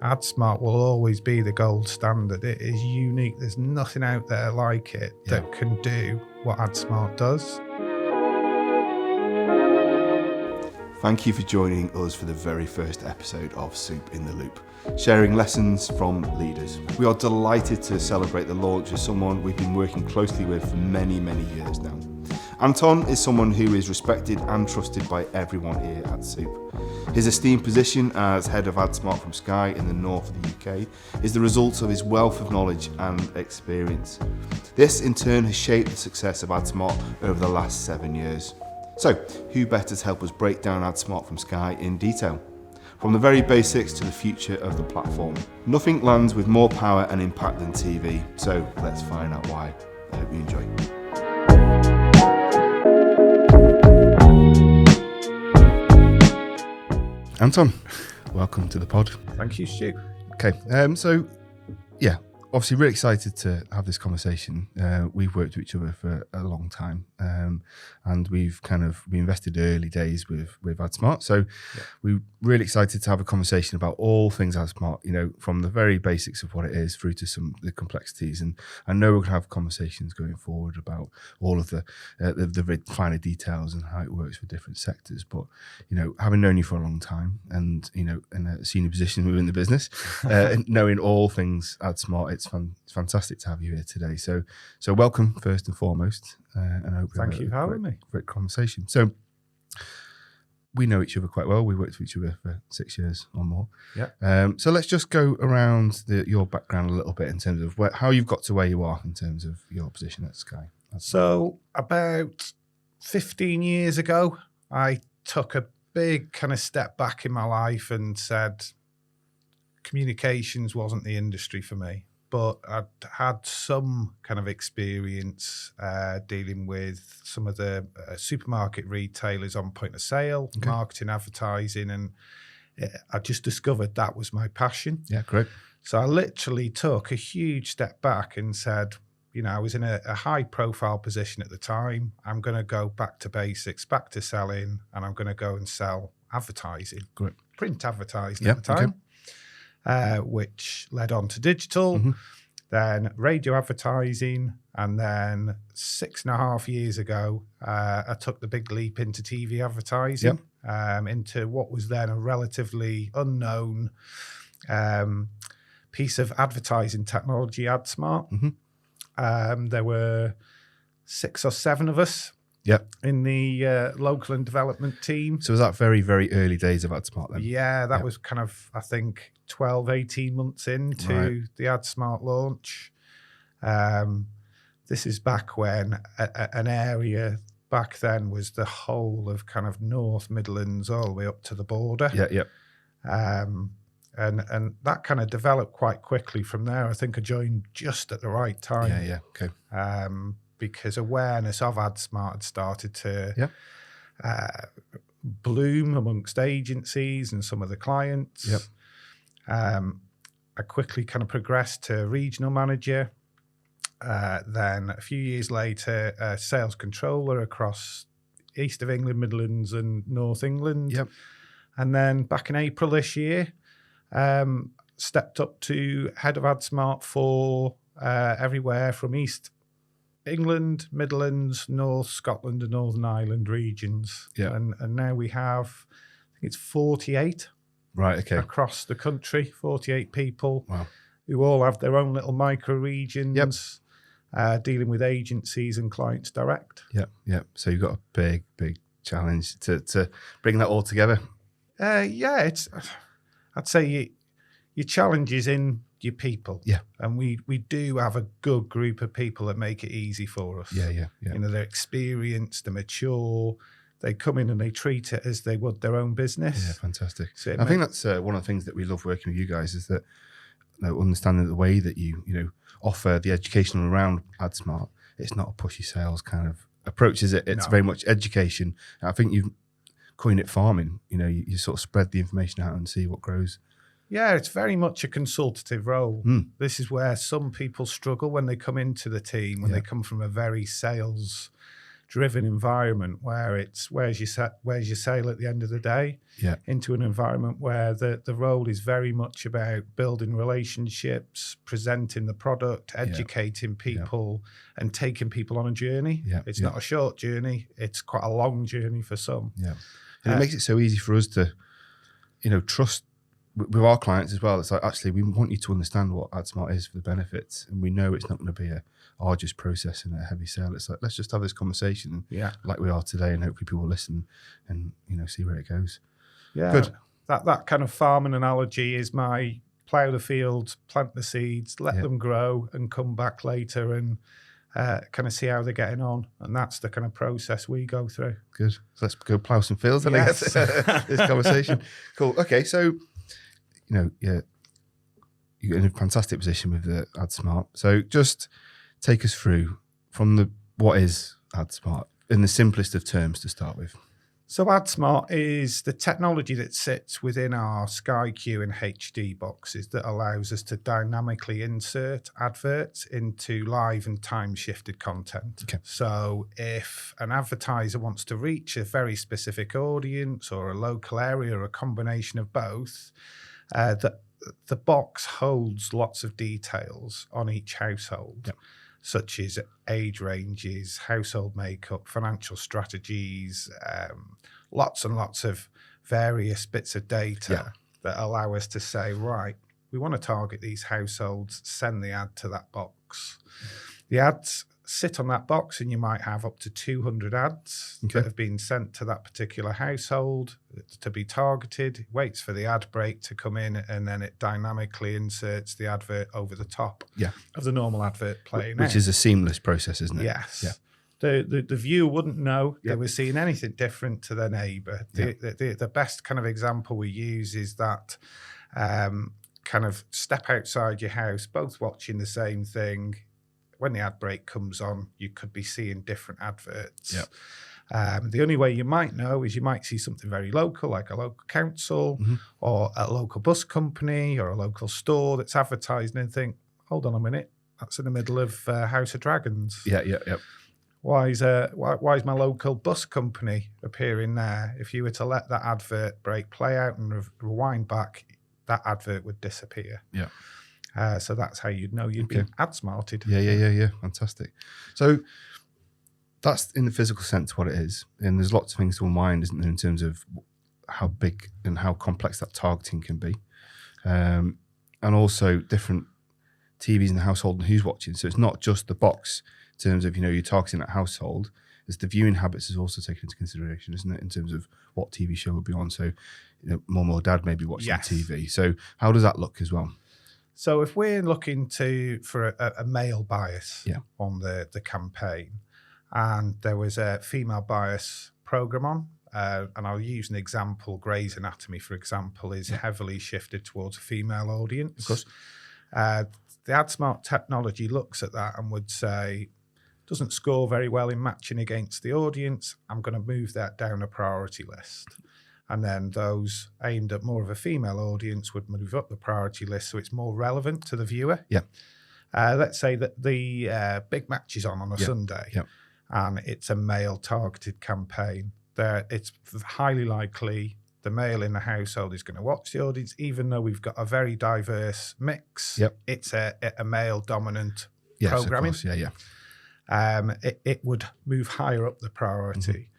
Adsmart will always be the gold standard. It is unique. There's nothing out there like it that can do what Adsmart does. Thank you for joining us for the very first episode of Soup in the Loop, sharing lessons from leaders. We are delighted to celebrate the launch of someone we've been working closely with for many, many years now. Anton is someone who is respected and trusted by everyone here at Soup. His esteemed position as head of Adsmart from Sky in the north of the UK is the result of his wealth of knowledge and experience. This in turn has shaped the success of Adsmart over the last 7 years. So, who better to help us break down Adsmart from Sky in detail? From the very basics to the future of the platform. Nothing lands with more power and impact than TV, so let's find out why. I hope you enjoy. Anton, welcome to the pod. Thank you, Stu. Okay, obviously really excited to have this conversation. We've worked with each other for a long time, and we invested early days with Adsmart. So we're really excited to have a conversation about all things Adsmart, from the very basics of what it is through to some of the complexities. And I know we're going to have conversations going forward about all of the finer details and how it works for different sectors. But, having known you for a long time and, in a senior position within the business, and knowing all things Adsmart, it's fantastic to have you here today. So welcome first and foremost, and I hope Thank you for having me. Great conversation. So we know each other quite well. We worked with each other for 6 years or more. Yeah. So let's just go around your background a little bit in terms of how you've got to where you are in terms of your position at Sky. So about 15 years ago, I took a big kind of step back in my life and said communications wasn't the industry for me. But I'd had some kind of experience dealing with some of the supermarket retailers on point of sale, marketing, advertising, and I just discovered that was my passion. Yeah, great. So I literally took a huge step back and said, I was in a high-profile position at the time. I'm going to go back to basics, back to selling, and I'm going to go and sell advertising, great. Print advertising at the time. Okay. Which led on to digital, then radio advertising, and then 6.5 years ago, I took the big leap into TV advertising, into what was then a relatively unknown piece of advertising technology, Adsmart. There were 6 or 7 of us in the local and development team. So was that very, very early days of Adsmart then? Yeah, that was kind of, I think, 12, 18 months into the Adsmart launch. This is back when an area back then was the whole of kind of North Midlands all the way up to the border. And that kind of developed quite quickly from there. I think I joined just at the right time. Okay. Because awareness of Adsmart had started to bloom amongst agencies and some of the clients. I quickly kind of progressed to regional manager. Then a few years later, sales controller across East of England, Midlands and North England. And then back in April this year, stepped up to head of Adsmart for everywhere from East England, Midlands, North Scotland and Northern Ireland regions. And now we have, I think it's 48 across the country, 48 people who all have their own little micro regions, dealing with agencies and clients direct. So you've got a big challenge to bring that all together. I'd say your challenge is in your people. And we do have a good group of people that make it easy for us. They're experienced, they're mature, they come in and they treat it as they would their own business. Fantastic. So I think that's one of the things that we love working with you guys is that understanding the way that you offer the education around Adsmart. It's not a pushy sales kind of approach, is it? It's very much education. I think you've coined it farming. You sort of spread the information out and see what grows. Yeah, it's very much a consultative role. This is where some people struggle when they come into the team, when they come from a very sales driven environment where it's where's your sale at the end of the day, into an environment where the role is very much about building relationships, presenting the product, educating people, and taking people on a journey. It's not a short journey; it's quite a long journey for some. And it makes it so easy for us to, trust with our clients as well. It's like, actually, we want you to understand what Adsmart is for the benefits, and we know it's not going to be a arduous process and a heavy sale. It's like, let's just have this conversation like we are today, and hopefully people will listen and see where it goes. Good. That kind of farming analogy is my plough the fields, plant the seeds, let them grow, and come back later and kind of see how they're getting on. And that's the kind of process we go through. Good. So let's go plough some fields, I guess, this conversation. Cool. Okay, so you're in a fantastic position with the Adsmart. So just take us through from what is Adsmart in the simplest of terms to start with. So Adsmart is the technology that sits within our Sky Q and HD boxes that allows us to dynamically insert adverts into live and time-shifted content. Okay. So if an advertiser wants to reach a very specific audience or a local area or a combination of both, the box holds lots of details on each household, such as age ranges, household makeup, financial strategies, lots and lots of various bits of data that allow us to say, right, we want to target these households, send the ad to that box. The ads sit on that box, and you might have up to 200 ads that have been sent to that particular household to be targeted. It waits for the ad break to come in, and then it dynamically inserts the advert over the top of the normal advert playing. Which is a seamless process, isn't it? Yes. Yeah. The viewer wouldn't know they were seeing anything different to their neighbour. The best kind of example we use is that kind of step outside your house, both watching the same thing. When the ad break comes on, you could be seeing different adverts. The only way you might know is you might see something very local, like a local council or a local bus company or a local store that's advertising, and think, hold on a minute, that's in the middle of House of Dragons. Why is my local bus company appearing there? If you were to let that advert break play out and rewind back, that advert would disappear. So that's how you'd know you'd been ad-smarted. Yeah. Fantastic. So that's in the physical sense what it is. And there's lots of things to unwind, isn't there, in terms of how big and how complex that targeting can be. And also different TVs in the household and who's watching. So it's not just the box in terms of, you're targeting that household. It's the viewing habits is also taken into consideration, isn't it, in terms of what TV show will be on. So, mum or dad may be watching TV. So how does that look as well? So if we're looking for a male bias on the campaign, and there was a female bias program on, and I'll use an example, Grey's Anatomy, for example, is heavily shifted towards a female audience. Of course. The Adsmart technology looks at that and would say, doesn't score very well in matching against the audience, I'm going to move that down a priority list. And then those aimed at more of a female audience would move up the priority list so it's more relevant to the viewer. Let's say that the big match is on a Sunday and it's a male targeted campaign. It's highly likely the male in the household is going to watch the audience, even though we've got a very diverse mix. It's a male dominant programming. Of course. It would move higher up the priority.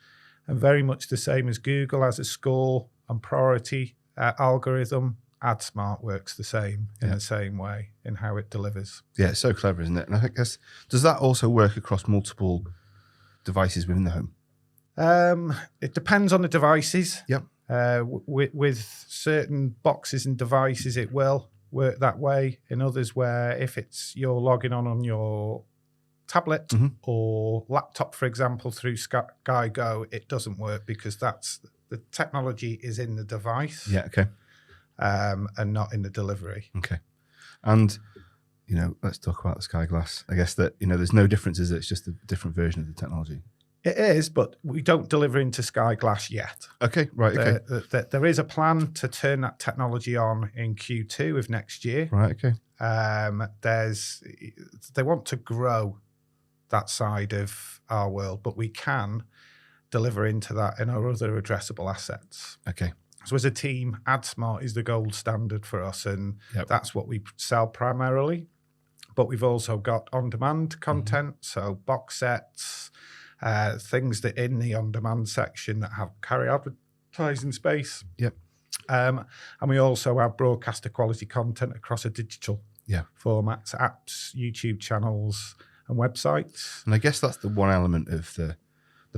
And very much the same as Google has a score and priority algorithm, Adsmart works the same in the same way in how it delivers. Yeah, it's so clever, isn't it? And I guess, does that also work across multiple devices within the home? It depends on the devices. With certain boxes and devices, it will work that way. In others, where if you're logging on your tablet or laptop, for example, through Sky Go, it doesn't work because the technology is in the device. And not in the delivery. And let's talk about the Sky Glass. I guess that there's no difference, is it? It's just a different version of the technology. It is, but we don't deliver into Sky Glass yet. There is a plan to turn that technology on in Q2 of next year. Right. Okay. They want to grow that side of our world, but we can deliver into that in our other addressable assets. Okay. So as a team, Adsmart is the gold standard for us, and Yep. that's what we sell primarily. But we've also got on-demand content, so box sets, things that in the on-demand section that have carry advertising space. Yep. And we also have broadcaster quality content across a digital formats, apps, YouTube channels, and websites. And I guess that's the one element of the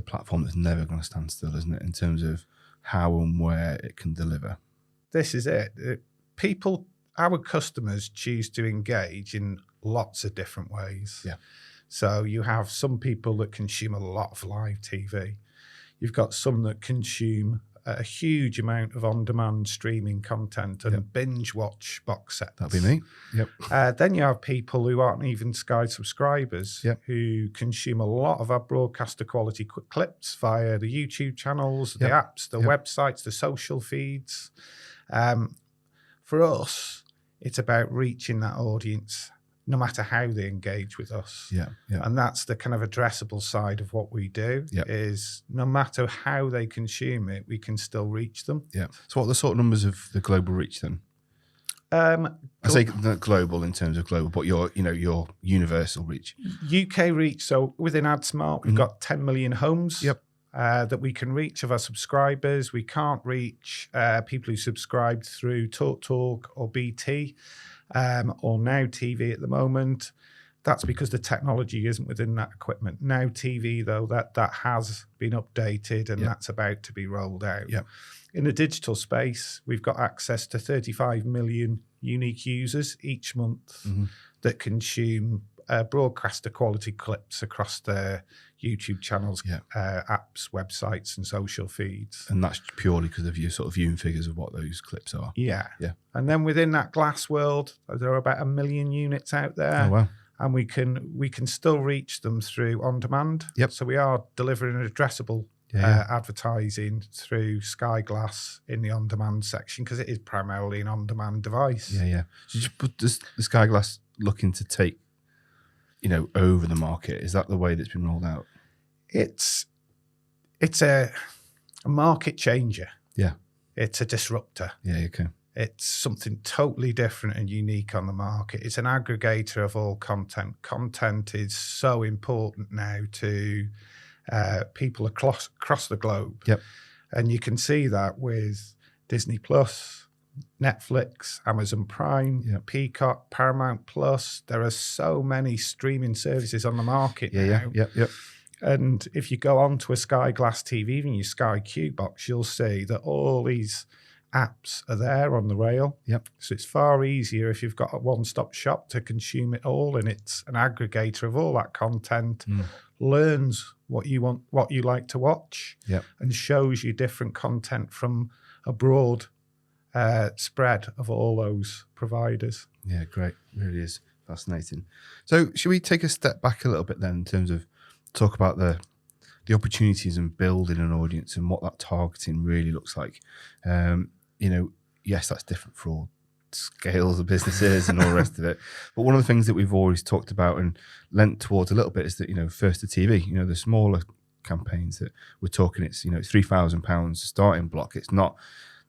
platform that's never going to stand still, isn't it? In terms of how and where it can deliver. This is it. Our customers choose to engage in lots of different ways. Yeah. So you have some people that consume a lot of live TV. You've got some that consume a huge amount of on-demand streaming content and binge watch box sets. That'd be me. Yep. Then you have people who aren't even Sky subscribers who consume a lot of our broadcaster quality clips via the YouTube channels, the apps, the websites, the social feeds. For us, it's about reaching that audience no matter how they engage with us. Yeah. And that's the kind of addressable side of what we do is no matter how they consume it, we can still reach them. Yeah. So what are the sort of numbers of the global reach then? I say not global in terms of global, but your universal reach. UK reach. So within Adsmart, we've got 10 million homes that we can reach of our subscribers. We can't reach people who subscribe through TalkTalk or BT. Or Now TV at the moment. That's because the technology isn't within that equipment. Now TV, though, that has been updated and that's about to be rolled out. Yep. In the digital space, we've got access to 35 million unique users each month that consume broadcaster quality clips across their YouTube channels, apps, websites, and social feeds. And that's purely because of your sort of viewing figures of what those clips are. Yeah. Yeah. And then within that glass world, there are about 1 million units out there. Oh, wow. And we can still reach them through on demand. Yep. So we are delivering addressable advertising through Sky Glass in the on demand section because it is primarily an on demand device. Yeah. So does the Sky Glass looking to take over the market? Is that the way that's been rolled out? It's a market changer. Yeah. It's a disruptor. Yeah, okay. It's something totally different and unique on the market. It's an aggregator of all content. Content is so important now to people across the globe. Yep. And you can see that with Disney Plus, Netflix, Amazon Prime, Peacock, Paramount Plus. There are so many streaming services on the market now. Yep. And if you go onto a Sky Glass TV, even your Sky Q box, you'll see that all these apps are there on the rail. Yep. So it's far easier if you've got a one-stop shop to consume it all, and it's an aggregator of all that content, learns what you want, what you like to watch, and shows you different content from a broad spread of all those providers. Yeah, great. It really is fascinating. So should we take a step back a little bit then in terms of talk about the opportunities and building an audience and what that targeting really looks like? Yes, that's different for all scales of businesses and all the rest of it. But one of the things that we've always talked about and lent towards a little bit is that, first to TV, the smaller campaigns that we're talking, it's, £3,000 starting block. It's not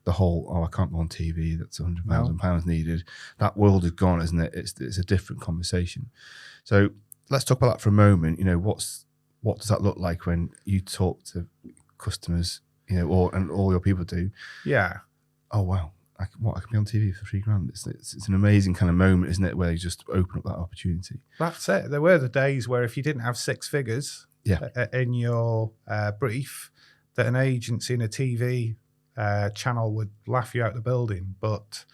the whole, I can't go on TV, that's £100,000 needed. That world is gone, isn't it? It's a different conversation. So let's talk about that for a moment. What does that look like when you talk to customers, and all your people do? Yeah. Oh, wow. I can be on TV for £3,000. It's an amazing kind of moment, isn't it? Where you just open up that opportunity. That's it. There were the days where if you didn't have six figures in your brief, that an agency and a TV channel would laugh you out the building. But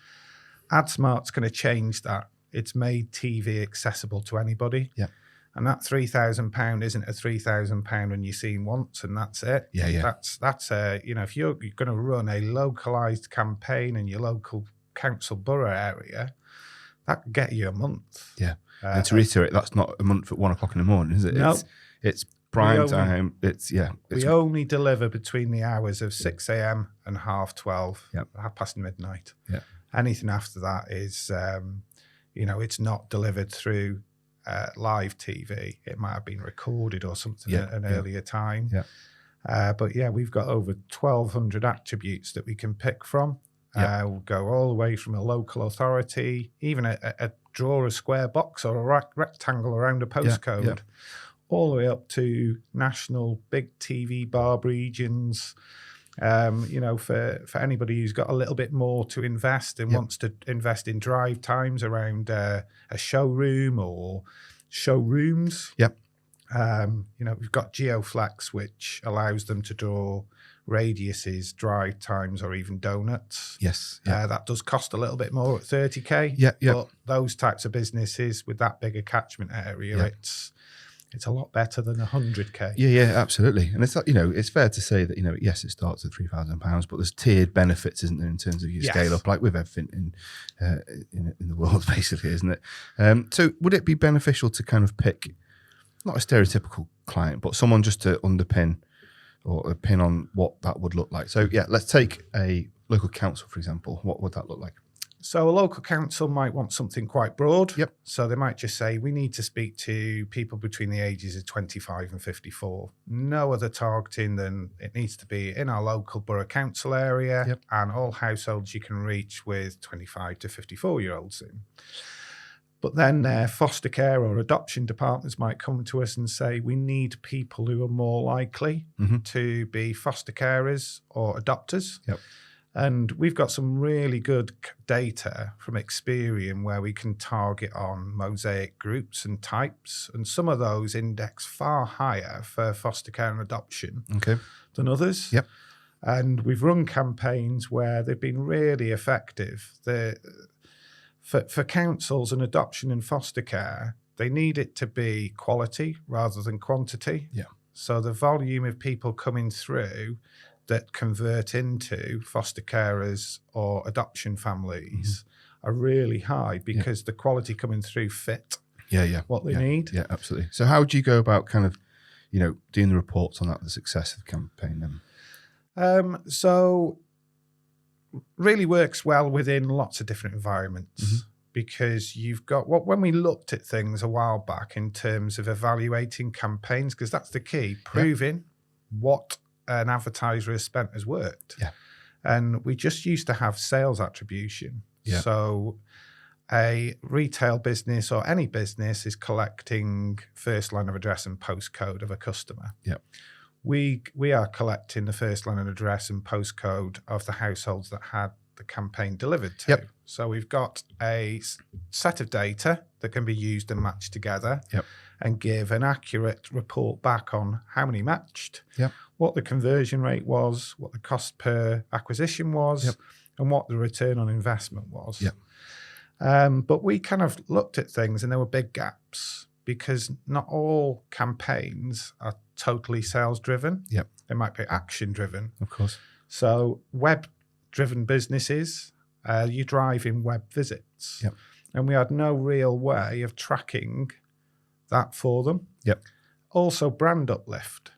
Adsmart's going to change that. It's made TV accessible to anybody. Yeah. And that £3,000 isn't a £3,000 when you're seen once and that's it. Yeah. That's if you're going to run a localized campaign in your local council borough area, that can get you a month. Yeah. And to reiterate, that's not a month at 1 o'clock in the morning, is it? No. It's prime time. We only deliver between the hours of 6 a.m. and 12:30, 12:30 midnight. Yeah. Anything after that is, it's not delivered through live TV. It might have been recorded or something at an earlier time. But we've got over 1,200 attributes that we can pick from. We'll go all the way from a local authority, even draw a square box or a rectangle around a postcode, all the way up to national big TV bar regions. For anybody who's got a little bit more to invest and wants to invest in drive times around a showroom or showrooms. We've got GeoFlex, which allows them to draw radiuses, drive times, or even donuts. That does cost a little bit more at 30k. But those types of businesses with that bigger catchment area, it's a lot better than 100k. Absolutely. And it's it's fair to say that yes, it starts at £3,000, but there's tiered benefits, isn't there, in terms of your scale up, like with everything in the world, basically, isn't it? So would it be beneficial to kind of pick not a stereotypical client, but someone just to underpin or a pin on what that would look like? So let's take a local council, for example. What would that look like? So a local council might want something quite broad. So they might just say, we need to speak to people between the ages of 25 and 54. No other targeting than it needs to be in our local borough council area and all households you can reach with 25 to 54-year-olds in. But then foster care or adoption departments might come to us and say, we need people who are more likely to be foster carers or adopters. And we've got some really good data from Experian where we can target on mosaic groups and types. And some of those index far higher for foster care and adoption than others. And we've run campaigns where they've been really effective. For councils and adoption and foster care, they need it to be quality rather than quantity. So the volume of people coming through that convert into foster carers or adoption families are really high because the quality coming through fit what they need. Absolutely. So how do you go about kind of, doing the reports on that, the success of the campaign then? So really works well within lots of different environments because you've got when we looked at things a while back in terms of evaluating campaigns, because that's the key, proving what an advertiser has spent has worked. And we just used to have sales attribution. So a retail business or any business is collecting first line of address and postcode of a customer. We are collecting the first line of address and postcode of the households that had the campaign delivered to. So we've got a set of data that can be used and matched together and give an accurate report back on how many matched, what the conversion rate was, what the cost per acquisition was, and what the return on investment was. But we kind of looked at things and there were big gaps because not all campaigns are totally sales driven. They might be action driven. Of course. So web driven businesses, you drive in web visits. And we had no real way of tracking that for them. Also brand uplift.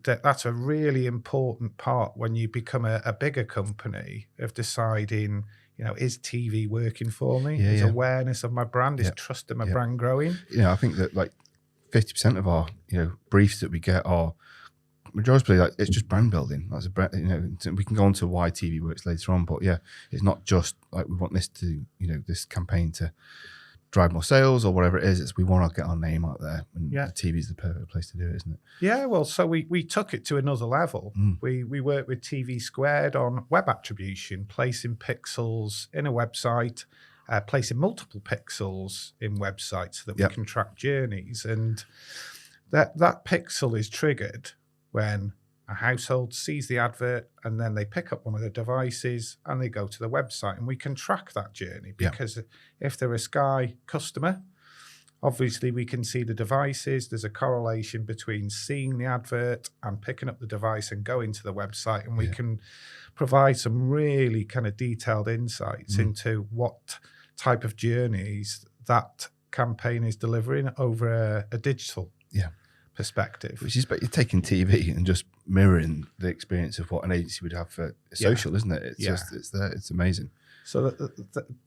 That's a really important part when you become a bigger company of deciding, is TV working for me? Is awareness of my brand, is trust of my brand growing? I think that like 50% of our, briefs that we get are majority like it's just brand building. That's we can go on to why TV works later on, but it's not just like we want this to, this campaign to drive more sales or whatever it is. It's we want to get our name out there, and the TV is the perfect place to do it, isn't it? Well, so we took it to another level. We worked with TV Squared on web attribution, placing pixels in a website, placing multiple pixels in websites so that we can track journeys, and that pixel is triggered when a household sees the advert and then they pick up one of the devices and they go to the website, and we can track that journey because if they're a Sky customer, obviously we can see the devices. There's a correlation between seeing the advert and picking up the device and going to the website, and we can provide some really kind of detailed insights into what type of journeys that campaign is delivering over a digital perspective. Which is, but you're taking TV and just mirroring the experience of what an agency would have for social, isn't it? It's just, it's there. It's amazing. So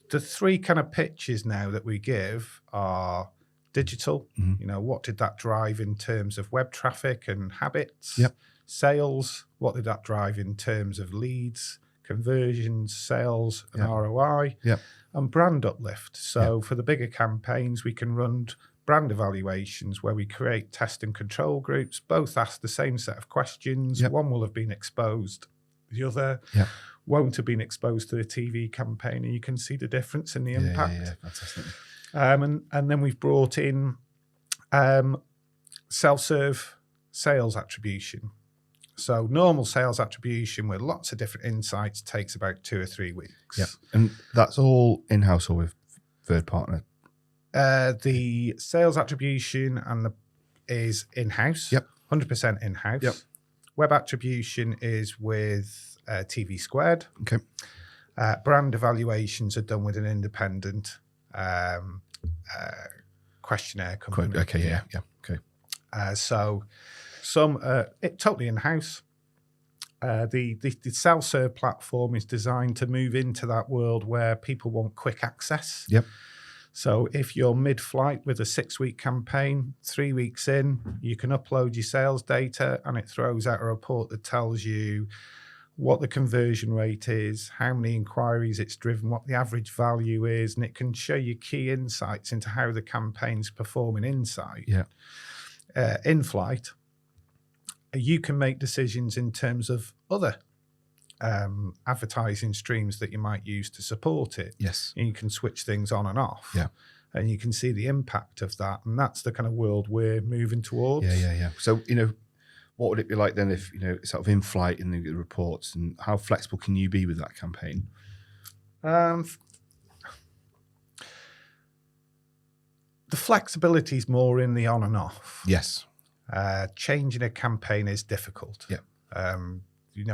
the three kind of pitches now that we give are digital. What did that drive in terms of web traffic and habits? Yep. Sales, what did that drive in terms of leads, conversions, sales, and ROI? Yep. And brand uplift. So for the bigger campaigns, we can run brand evaluations where we create test and control groups. Both ask the same set of questions. Yep. One will have been exposed. The other won't have been exposed to a TV campaign, and you can see the difference in the impact. Yeah, fantastic. And then we've brought in self-serve sales attribution. So normal sales attribution with lots of different insights takes about 2 or 3 weeks. Yeah, and that's all in-house or with third partner? The sales attribution is in-house. Yep. 100% in-house. Yep. Web attribution is with TV Squared. Okay. Brand evaluations are done with an independent questionnaire company. Okay, yeah. Okay. So some totally in-house. The self-serve platform is designed to move into that world where people want quick access. Yep. So if you're mid-flight with a 6-week campaign, 3 weeks in, you can upload your sales data and it throws out a report that tells you what the conversion rate is, how many inquiries it's driven, what the average value is, and it can show you key insights into how the campaign's performing inside. Yeah. In flight, you can make decisions in terms of other advertising streams that you might use to support it. Yes. And you can switch things on and off. Yeah. And you can see the impact of that. And that's the kind of world we're moving towards. Yeah. So, what would it be like then if, it's sort of in flight in the reports, and how flexible can you be with that campaign? The flexibility is more in the on and off. Yes. Changing a campaign is difficult. Yeah.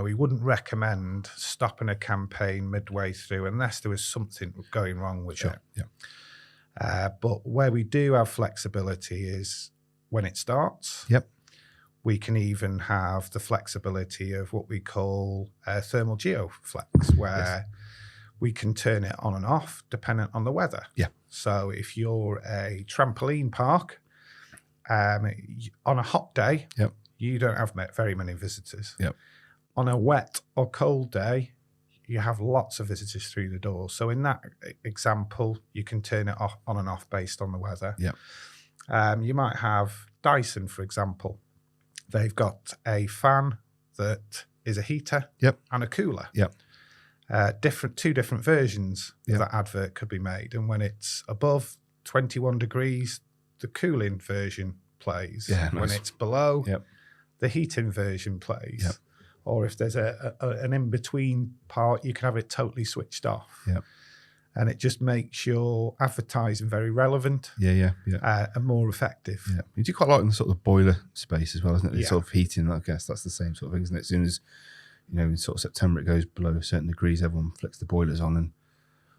We wouldn't recommend stopping a campaign midway through unless there was something going wrong with it. Yeah. But where we do have flexibility is when it starts. Yep. We can even have the flexibility of what we call thermal geoflex, where we can turn it on and off dependent on the weather. Yeah. So if you're a trampoline park, on a hot day, you don't have very many visitors. Yep. On a wet or cold day, you have lots of visitors through the door. So in that example, you can turn it on and off based on the weather. Yeah. You might have Dyson, for example. They've got a fan that is a heater and a cooler. Yep. Two different versions of that advert could be made. And when it's above 21 degrees, the cooling version plays. Yeah, nice. When it's below, the heating version plays. Yep. Or if there's an in-between part, you can have it totally switched off. Yep. And it just makes your advertising very relevant and more effective. Yeah. You do quite a lot in the sort of boiler space as well, isn't it? The Yeah. sort of heating, I guess that's the same sort of thing, isn't it? As soon as, in sort of September it goes below certain degrees, everyone flicks the boilers on and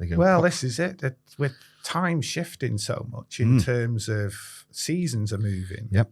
they go. Well, pop. this is it. With time shifting so much in terms of seasons are moving. Yep.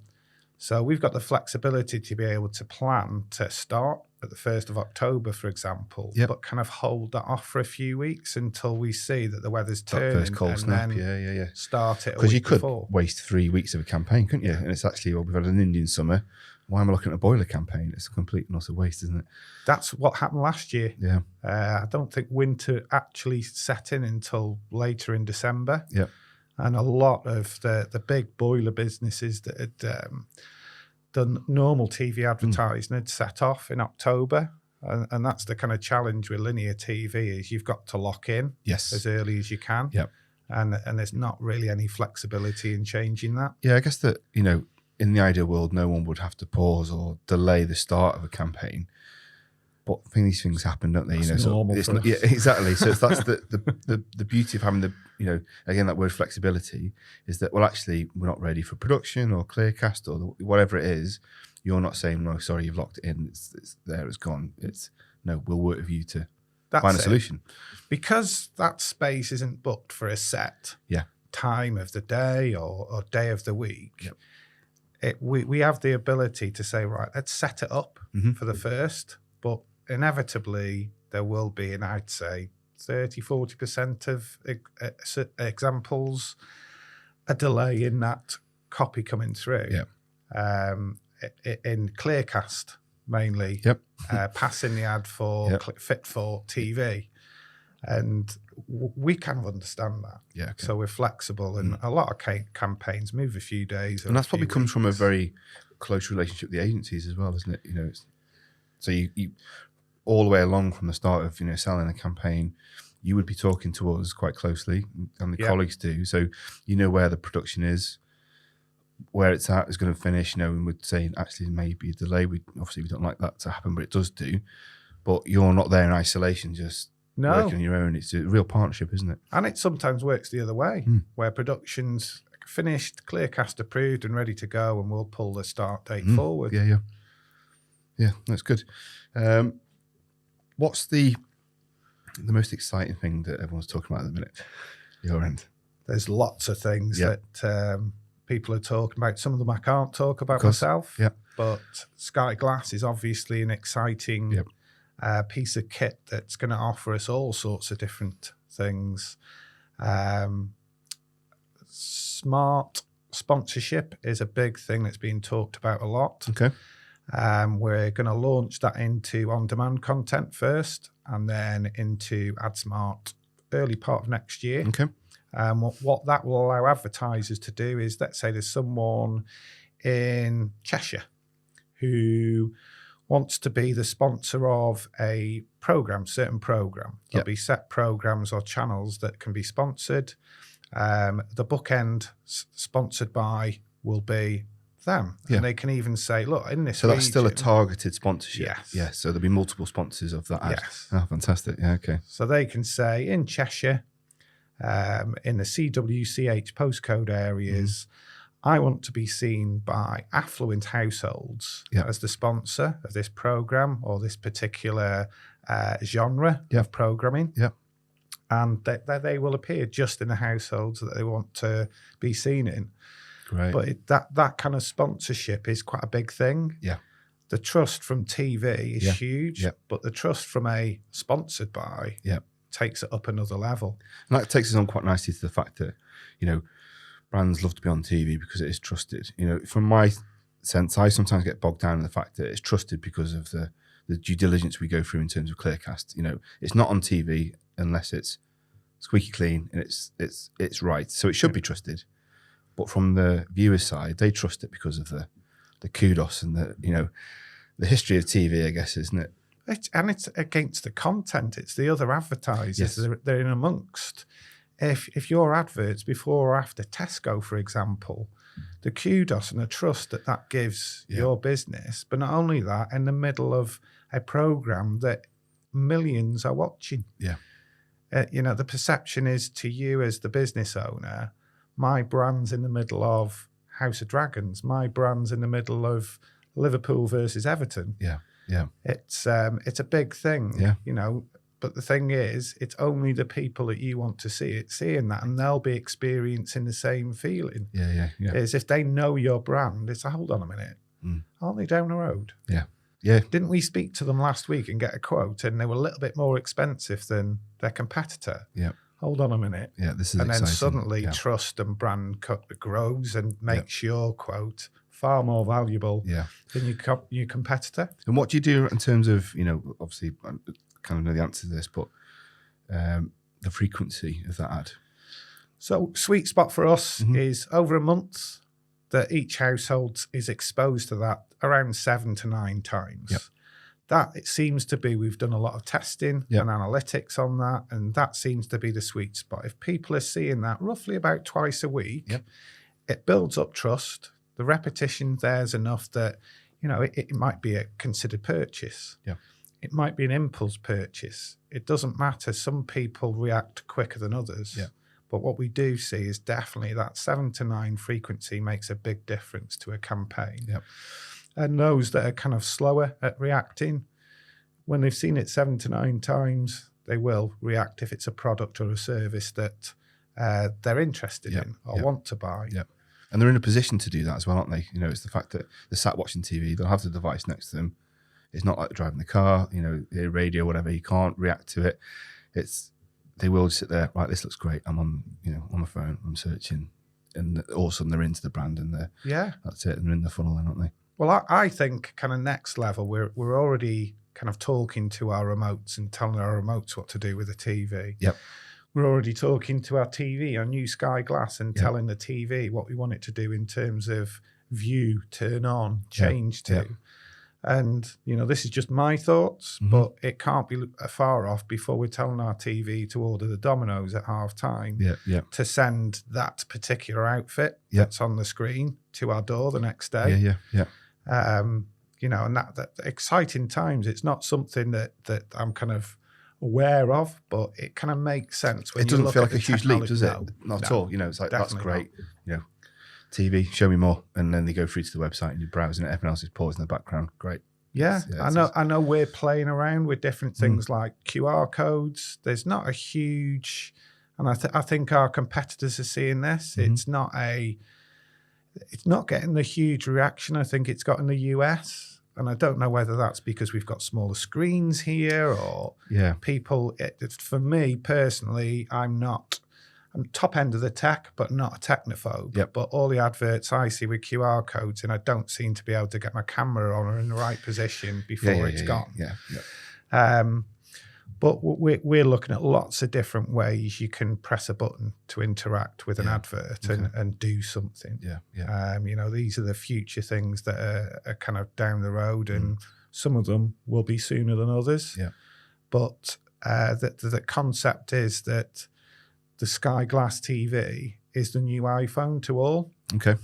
So we've got the flexibility to be able to plan to start at the 1st of October, for example, but kind of hold that off for a few weeks until we see that the weather's turning first cold and snap. then start it Because you could before. waste 3 weeks of a campaign, couldn't you? And it's actually, we've had an Indian summer. Why am I looking at a boiler campaign? It's a complete and utter waste, isn't it? That's what happened last year. Yeah. I don't think winter actually set in until later in December. Yeah. And a lot of the big boiler businesses that had done normal TV advertising had set off in October. And that's the kind of challenge with linear TV is you've got to lock in as early as you can. Yep. And there's not really any flexibility in changing that. Yeah, I guess that, in the ideal world, no one would have to pause or delay the start of a campaign. But I think these things happen, don't they? That's normal for us. Yeah, exactly. So that's the beauty of having again, that word flexibility is that, well, actually, we're not ready for production or Clearcast or whatever it is. You're not saying, no, sorry, you've locked it in. It's there, it's gone. We'll work with you to find a solution. Because that space isn't booked for a set time of the day or day of the week. Yep. We have the ability to say, right, let's set it up for the first, but inevitably there will be, and I'd say 30-40% of examples a delay in that copy coming through. In Clearcast mainly, passing the ad for fit for TV, and we kind of understand that. So we're flexible, and a lot of campaigns move a few days, and that's probably comes from a very close relationship with the agencies as well, isn't it? So you all the way along from the start of selling a campaign, you would be talking to us quite closely, and the colleagues do. So where the production is, where it's at, is going to finish. And we'd say actually maybe a delay. We don't like that to happen, but it does do. But you're not there in isolation, just working on your own. It's a real partnership, isn't it? And it sometimes works the other way, where production's finished, Clearcast approved and ready to go, and we'll pull the start date forward. Yeah, that's good. What's the most exciting thing that everyone's talking about at the minute? Your end. There's lots of things that people are talking about. Some of them I can't talk about myself. But Sky Glass is obviously an exciting piece of kit that's going to offer us all sorts of different things. Smart sponsorship is a big thing that's being talked about a lot. Okay. We're going to launch that into on-demand content first, and then into Adsmart early part of next year. Okay. What that will allow advertisers to do is, let's say there's someone in Cheshire who wants to be the sponsor of a certain program. There'll be set programs or channels that can be sponsored. The bookend sponsored by will be them. And they can even say, look, in this region, that's still a targeted sponsorship. Yes. Yeah, so there'll be multiple sponsors of that ad. Yes. Oh, fantastic. Yeah, okay. So they can say, in Cheshire, in the CWCH postcode areas, I want to be seen by affluent households as the sponsor of this program or this particular genre of programming. And they will appear just in the households that they want to be seen in. Great. But that kind of sponsorship is quite a big thing. Yeah. The trust from TV is huge, but the trust from a sponsored by takes it up another level. And that takes us on quite nicely to the fact that, brands love to be on TV because it is trusted. From my sense, I sometimes get bogged down in the fact that it's trusted because of the due diligence we go through in terms of Clearcast. It's not on TV unless it's squeaky clean and it's right. So it should be trusted. But from the viewer's side, they trust it because of the kudos and the history of TV, I guess, isn't it? It's against the content. It's the other advertisers they're in amongst. If your adverts before or after Tesco, for example, the kudos and the trust that gives your business, but not only that, in the middle of a program that millions are watching. The perception is to you as the business owner, my brand's in the middle of House of Dragons. My brand's in the middle of Liverpool versus Everton. It's a big thing, But the thing is, it's only the people that you want to seeing that, and they'll be experiencing the same feeling. Is if they know your brand, it's hold on a minute, aren't they down the road? Didn't we speak to them last week and get a quote, and they were a little bit more expensive than their competitor? Hold on a minute. This is and exciting. Then suddenly trust and brand grows and makes your quote far more valuable than your competitor. And what do you do in terms of, obviously I kind of know the answer to this, but the frequency of that ad? So sweet spot for us is over a month that each household is exposed to that around 7 to 9 times. That it seems to be, we've done a lot of testing and analytics on that, and that seems to be the sweet spot. If people are seeing that roughly about twice a week, it builds up trust. The repetition there's enough that, it might be a considered purchase. It might be an impulse purchase. It doesn't matter. Some people react quicker than others. But what we do see is definitely that 7 to 9 frequency makes a big difference to a campaign. And those that are kind of slower at reacting, when they've seen it 7 to 9 times, they will react if it's a product or a service that they're interested in or want to buy. And they're in a position to do that as well, aren't they? It's the fact that they're sat watching TV, they'll have the device next to them. It's not like driving the car, the radio, whatever, you can't react to it. They will just sit there, right, this looks great. I'm on, on my phone, I'm searching. and all of a sudden they're into the brand and that's it, and they're in the funnel then, aren't they? Well, I think kind of next level, we're already kind of talking to our remotes and telling our remotes what to do with the TV. Yep. We're already talking to our TV, our new Sky Glass, and telling the TV what we want it to do in terms of view, turn on, change to. And, this is just my thoughts, but it can't be far off before we're telling our TV to order the Dominoes at half time to send that particular outfit that's on the screen to our door the next day. And that exciting times. It's not something that I'm kind of aware of, but it kind of makes sense. When it doesn't you look feel at like a huge leap, does it? Not at all. It's like, that's great. TV, show me more, and then they go through to the website and you're browsing it. Everyone else is pausing in the background. Great. I know we're playing around with different things like QR codes. There's not a huge, and I think our competitors are seeing this. It's not getting the huge reaction I think it's got in the US. And I don't know whether that's because we've got smaller screens here or people. For me personally, I'm top end of the tech, but not a technophobe. But all the adverts I see with QR codes, and I don't seem to be able to get my camera on or in the right position before it's gone. But we're looking at lots of different ways you can press a button to interact with an advert and do something. These are the future things that are kind of down the road, and some of them will be sooner than others. But the concept is that the Sky Glass TV is the new iPhone to all. Okay.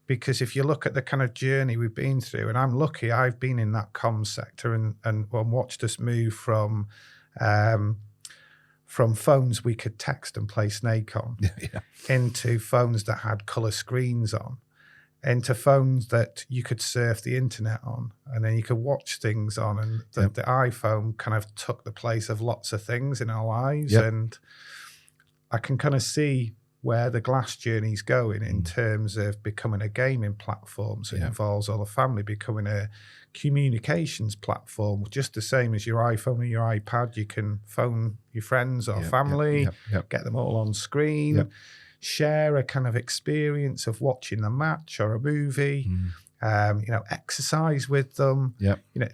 Because if you look at the kind of journey we've been through, and I'm lucky I've been in that comms sector and watched us move from phones we could text and play Snake on into phones that had colour screens on, into phones that you could surf the internet on, and then you could watch things on, and the iPhone kind of took the place of lots of things in our lives. And I can kind of see where the Glass journey's going in terms of becoming a gaming platform. So it involves all the family, becoming a communications platform, just the same as your iPhone or your iPad. You can phone your friends or family, get them all on screen, share a kind of experience of watching the match or a movie, exercise with them,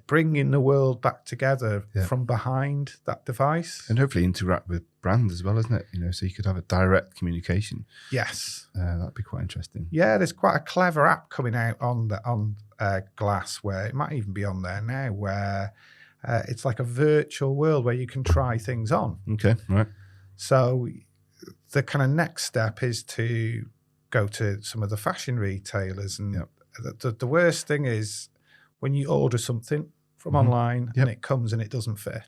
bringing the world back together from behind that device. And hopefully interact with brand as well, isn't it? So you could have a direct communication. Yes. That'd be quite interesting. Yeah, there's quite a clever app coming out on Glass, where it might even be on there now, where it's like a virtual world where you can try things on. Okay, right. So the kind of next step is to go to some of the fashion retailers, and the worst thing is when you order something from online and it comes and it doesn't fit.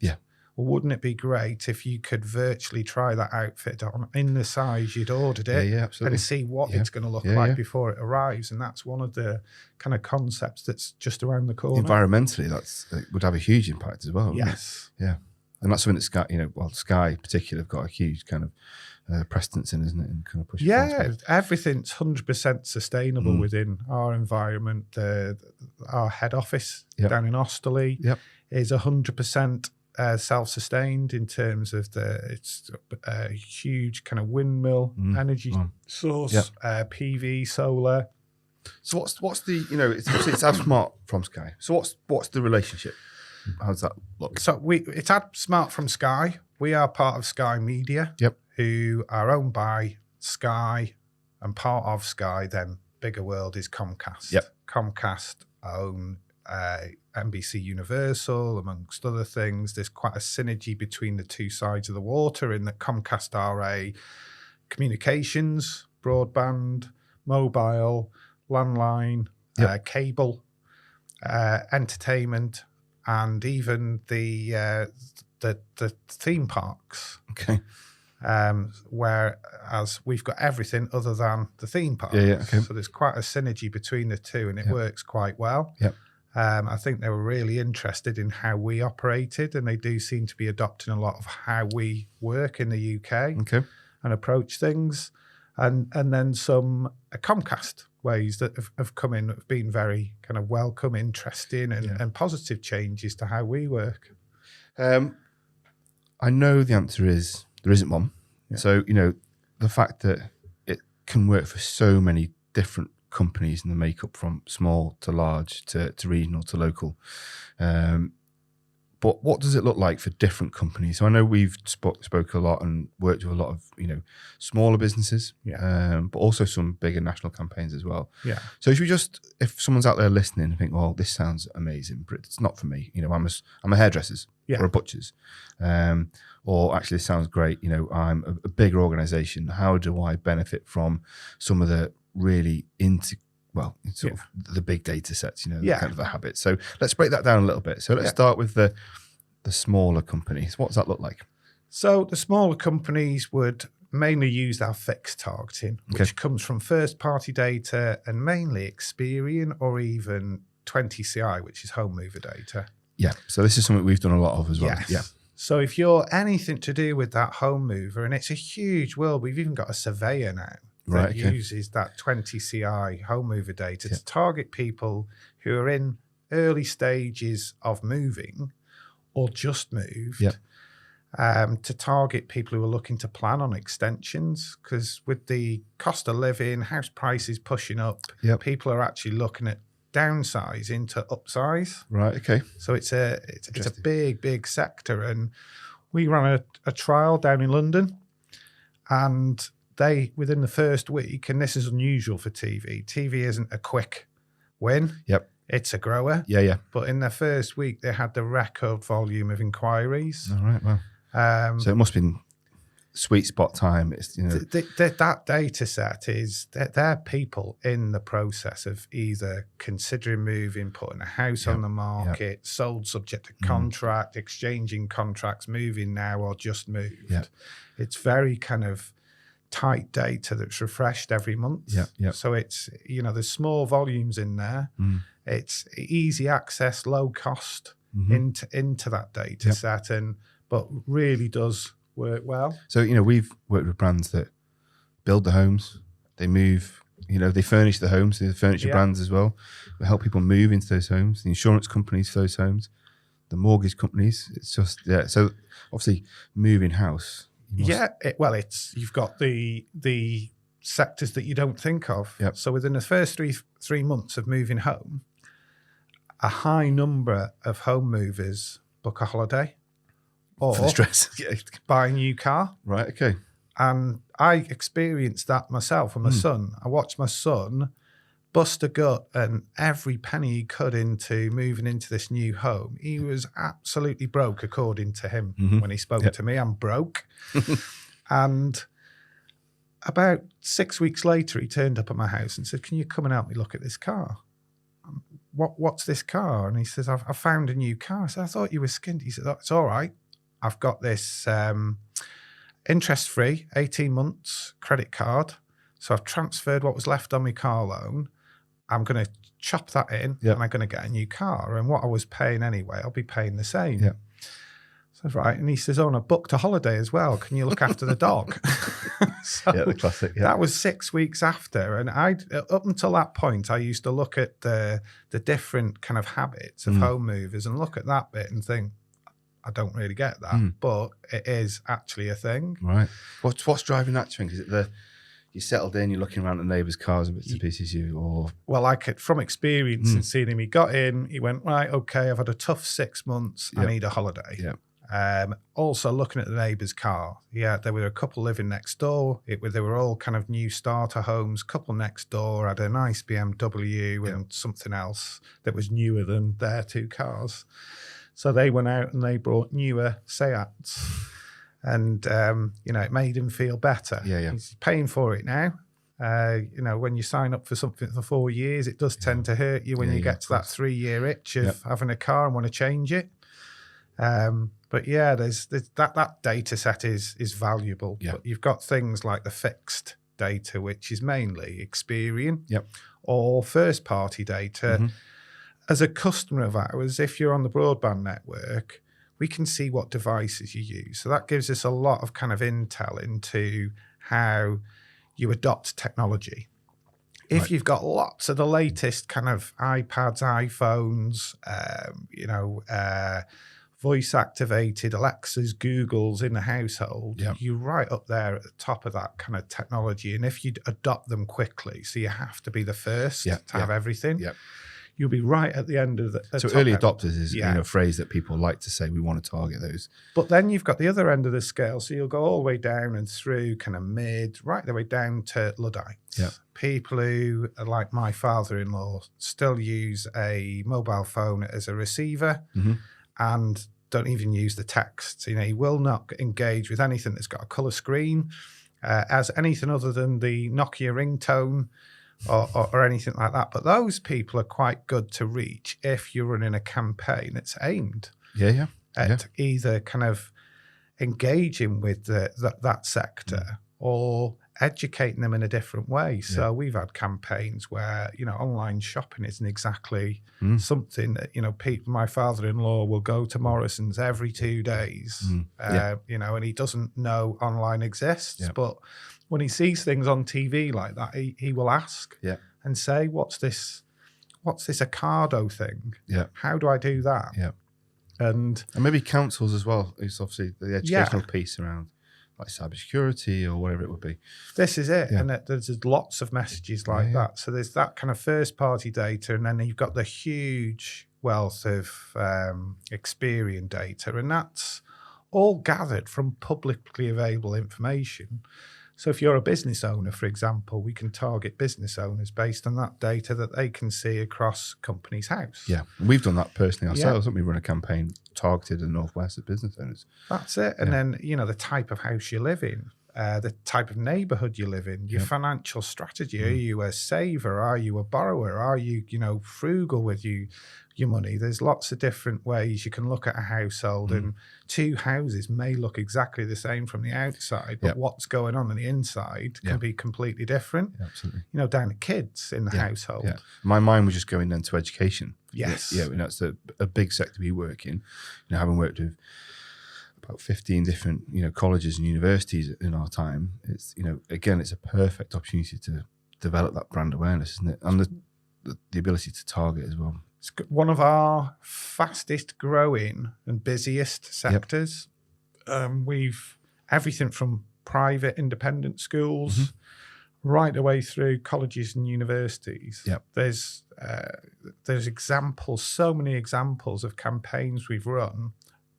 Well, wouldn't it be great if you could virtually try that outfit on in the size you'd ordered it and see what it's going to look like before it arrives? And that's one of the kind of concepts that's just around the corner. Environmentally, it would have a huge impact as well. Yes. Yeah. And that's something that Sky, Sky in particular have got a huge kind of precedence in, isn't it? And kind of pushing everything's 100% sustainable within our environment. Our head office down in Osterley is 100% self-sustained in terms of it's a huge kind of windmill energy source, PV, solar. So what's the it's Adsmart from Sky. So what's the relationship? How does that look? So it's Adsmart from Sky. We are part of Sky Media, who are owned by Sky, and part of Sky. Then bigger world is Comcast. Comcast own NBC Universal, amongst other things. There's quite a synergy between the two sides of the water, in that Comcast are a communications, broadband, mobile, landline, cable, entertainment, and even the theme parks. Okay. Whereas we've got everything other than the theme parks. Okay. So there's quite a synergy between the two, and it works quite well. I think they were really interested in how we operated, and they do seem to be adopting a lot of how we work in the UK and approach things. And then some Comcast ways that have come in, have been very kind of welcome, interesting, and positive changes to how we work. I know the answer is there isn't one. So, the fact that it can work for so many different companies, and they make up from small to large to regional to local. But what does it look like for different companies? So I know we've spoke a lot and worked with a lot of smaller businesses, but also some bigger national campaigns as well. Yeah. So if someone's out there listening and think, well, this sounds amazing, but it's not for me. I'm a hairdresser's or a butcher's, or actually this sounds great. I'm a bigger organisation. How do I benefit from some of the really sort of the big data sets, kind of the habits. So let's break that down a little bit. So let's start with the smaller companies. What does that look like? So the smaller companies would mainly use our fixed targeting, which comes from first-party data and mainly Experian or even 20CI, which is home mover data. Yeah. So this is something we've done a lot of as well. Yes. Yeah. So if you're anything to do with that home mover, and it's a huge world, we've even got a surveyor now that uses that 20CI home mover data to target people who are in early stages of moving or just moved, to target people who are looking to plan on extensions, because with the cost of living, house prices pushing up, people are actually looking at downsizing to upsize. Right, okay. So it's a big sector. And we ran a trial down in London, and they, within the first week, and this is unusual for TV isn't a quick win. Yep. It's a grower. Yeah. But in their first week, they had the record volume of inquiries. All right, wow. So it must have been sweet spot time. It's, that data set is, they're people in the process of either considering moving, putting a house on the market, sold subject to contract, exchanging contracts, moving now or just moved. Yep. It's very kind of tight data that's refreshed every month. So it's, there's small volumes in there. It's easy access, low cost into that data set, but really does work well. So, we've worked with brands that build the homes, they move, they furnish the homes, the furniture brands as well. We help people move into those homes, the insurance companies for those homes, the mortgage companies. It's just, so obviously moving house. You've got the sectors that you don't think of. Yep. So within the first three months of moving home, a high number of home movers book a holiday or for the stress. Buy a new car. Right, okay. And I experienced that myself with my son. I watched my son bust a gut and every penny he could into moving into this new home. He was absolutely broke, according to him, when he spoke to me. I'm broke. And about 6 weeks later, he turned up at my house and said, "Can you come and help me look at this car?" What's this car? And he says, I found a new car. I said, "I thought you were skinned." He said, "Oh, it's all right. I've got this interest-free 18 months credit card. So I've transferred what was left on my car loan. I'm going to chop that in and I'm going to get a new car. And what I was paying anyway, I'll be paying the same." Yeah. So right. And he says, "Oh, and I booked a holiday as well. Can you look after the dog?" So the classic. Yeah. That was 6 weeks after. And up until that point, I used to look at the different kind of habits of home movers and look at that bit and think, I don't really get that, but it is actually a thing. Right. What's driving that thing? Is it you settled in, you're looking around at neighbours' cars and bits and pieces, Well, from experience and seeing him, he got in, he went, right, okay, I've had a tough 6 months, I need a holiday. Yeah. Also looking at the neighbour's car. Yeah, there were a couple living next door. They were all kind of new starter homes. Couple next door had a nice BMW and something else that was newer than their two cars. So they went out and they brought newer Seats. And, it made him feel better. Yeah. He's paying for it now. When you sign up for something for 4 years, it does tend to hurt you when you get to that 3-year itch of having a car and want to change it. But there's that data set is valuable. Yeah. But you've got things like the fixed data, which is mainly Experian or first-party data. As a customer of ours, if you're on the broadband network, we can see what devices you use. So that gives us a lot of kind of intel into how you adopt technology. If you've got lots of the latest kind of iPads, iPhones, voice activated Alexas, Googles in the household, Yeah. you're right up there at the top of that kind of technology. And if you adopt them quickly, so you have to be the first to have everything, you'll be right at the end of the So top early end. adopters is a phrase that people like to say, we want to target those. But then you've got the other end of the scale. So you'll go all the way down and through kind of mid, right the way down to Luddites. Yeah. People who, like my father-in-law, still use a mobile phone as a receiver and don't even use the text. You know, he will not engage with anything that's got a colour screen, as anything other than the Nokia ringtone or anything like that. But those people are quite good to reach if you're running a campaign that's aimed at either kind of engaging with that sector or educating them in a different way. So we've had campaigns where, you know, online shopping isn't exactly something that, you know, my father-in-law will go to Morrison's every 2 days, you know, and he doesn't know online exists, but when he sees things on TV like that, he will ask and say, what's this Ocado thing? How do I do that? And maybe councils as well. It's obviously the educational piece around like cybersecurity or whatever it would be. This is it. And there's lots of messages like that. So there's that kind of first party data, and then you've got the huge wealth of Experian data, and that's all gathered from publicly available information. So if you're a business owner, for example, we can target business owners based on that data that they can see across company's house. Yeah, we've done that personally ourselves. We run a campaign targeted in the Northwest at business owners. That's it. And then, you know, the type of house you live in, the type of neighborhood you live in, your financial strategy. Are you a saver? Are you a borrower? Are you, you know, frugal with your money? There's lots of different ways you can look at a household, and two houses may look exactly the same from the outside, but what's going on the inside can be completely different. Absolutely. You know, down to kids in the household. My mind was just going then to education. Yes. You know, it's a big sector we work in. You know, having worked with about 15 different, you know, colleges and universities in our time, it's, you know, again, it's a perfect opportunity to develop that brand awareness, isn't it? And the ability to target as well. It's one of our fastest growing and busiest sectors. We've everything from private independent schools right the way through colleges and universities. There's examples, so many examples of campaigns we've run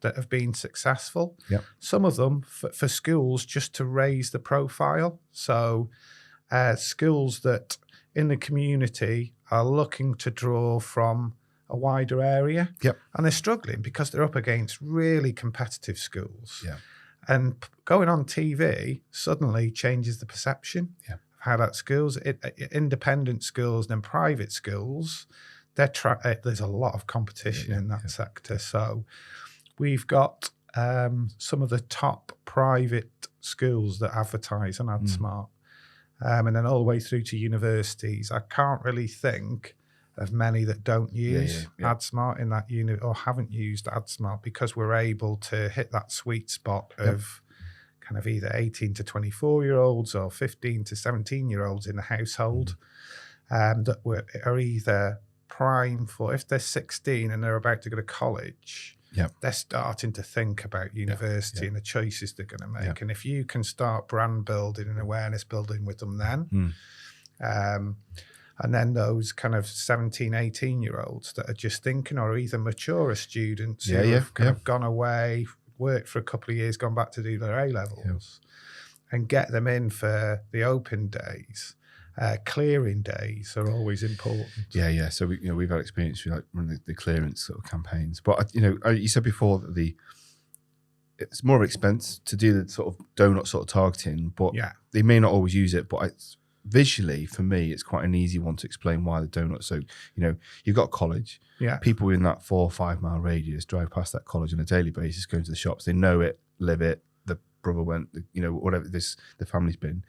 that have been successful. Some of them for schools just to raise the profile. So schools that in the community are looking to draw from a wider area. And they're struggling because they're up against really competitive schools. And going on TV suddenly changes the perception of how that schools, independent schools and then private schools, there's a lot of competition in that sector. So we've got some of the top private schools that advertise on Adsmart. And then all the way through to universities. I can't really think of many that don't use Adsmart in that unit or haven't used Adsmart, because we're able to hit that sweet spot of kind of either 18 to 24-year-olds or 15 to 17-year-olds in the household that are either prime for, if they're 16 and they're about to go to college, they're starting to think about university and the choices they're going to make. And if you can start brand building and awareness building with them then, and then those kind of 17, 18-year-olds that are just thinking, or either mature students who have kind of gone away, worked for a couple of years, gone back to do their A-levels, and get them in for the open days. Clearing days are always important. So we've had experience with like running the clearance sort of campaigns, but you said before that it's more of an expense to do the sort of donut sort of targeting, but they may not always use it. But visually, for me, it's quite an easy one to explain why the donut. So you've got college, people in that 4 or 5 mile radius drive past that college on a daily basis, going to the shops. They know it, live it. The brother went, whatever the family's been.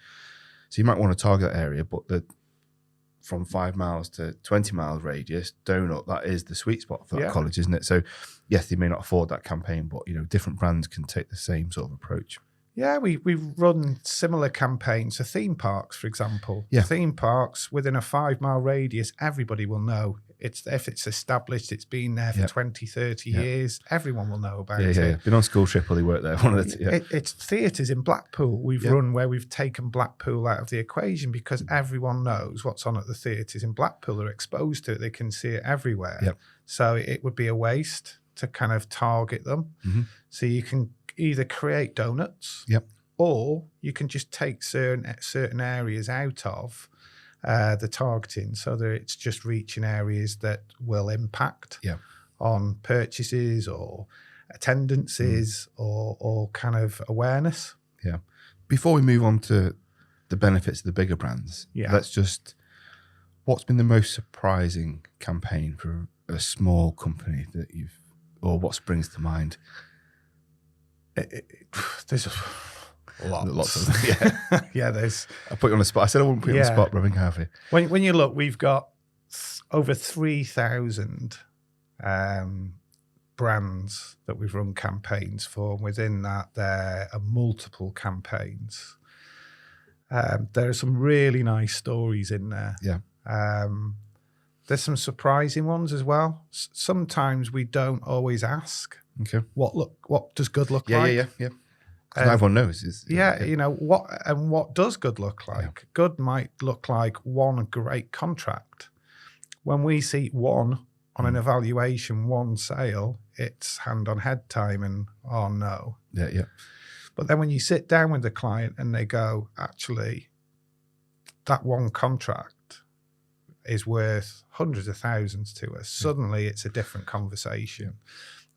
So you might want to target that area, but from 5 miles to 20 miles radius, donut, that is the sweet spot for that college, isn't it? So yes, they may not afford that campaign, but different brands can take the same sort of approach. Yeah, we run similar campaigns. So theme parks, for example. Theme parks within a 5 mile radius, everybody will know if it's established, it's been there for Yep. 20, 30 Yep. years, everyone will know about Yeah, it. yeah, yeah. Been on school trip or they work there. One of the two. Yeah. It's theatres in Blackpool we've Yep. run where we've taken Blackpool out of the equation because everyone knows what's on at the theatres in Blackpool. They're exposed to it. They can see it everywhere. Yep. So it would be a waste to kind of target them. Mhm. So you can either create donuts, Yep. or you can just take certain areas out of the targeting so that it's just reaching areas that will impact Yeah. on purchases or attendances or kind of awareness. Yeah. Before we move on to the benefits of the bigger brands, what's been the most surprising campaign for a small company that or what springs to mind? There's lots of them. Yeah. Yeah, there's. I put you on the spot. I said I wouldn't put you on the spot, but I think I have you. When you look, we've got over 3,000 brands that we've run campaigns for. And within that, there are multiple campaigns. There are some really nice stories in there. Yeah. There's some surprising ones as well. Sometimes we don't always ask. Okay. What does good look like? Yeah. Everyone knows. You know, what does good look like? Yeah. Good might look like one great contract. When we see one on an evaluation, one sale, it's hand on head time and oh no. Yeah. But then when you sit down with the client and they go, actually, that one contract is worth hundreds of thousands to us. Suddenly it's a different conversation.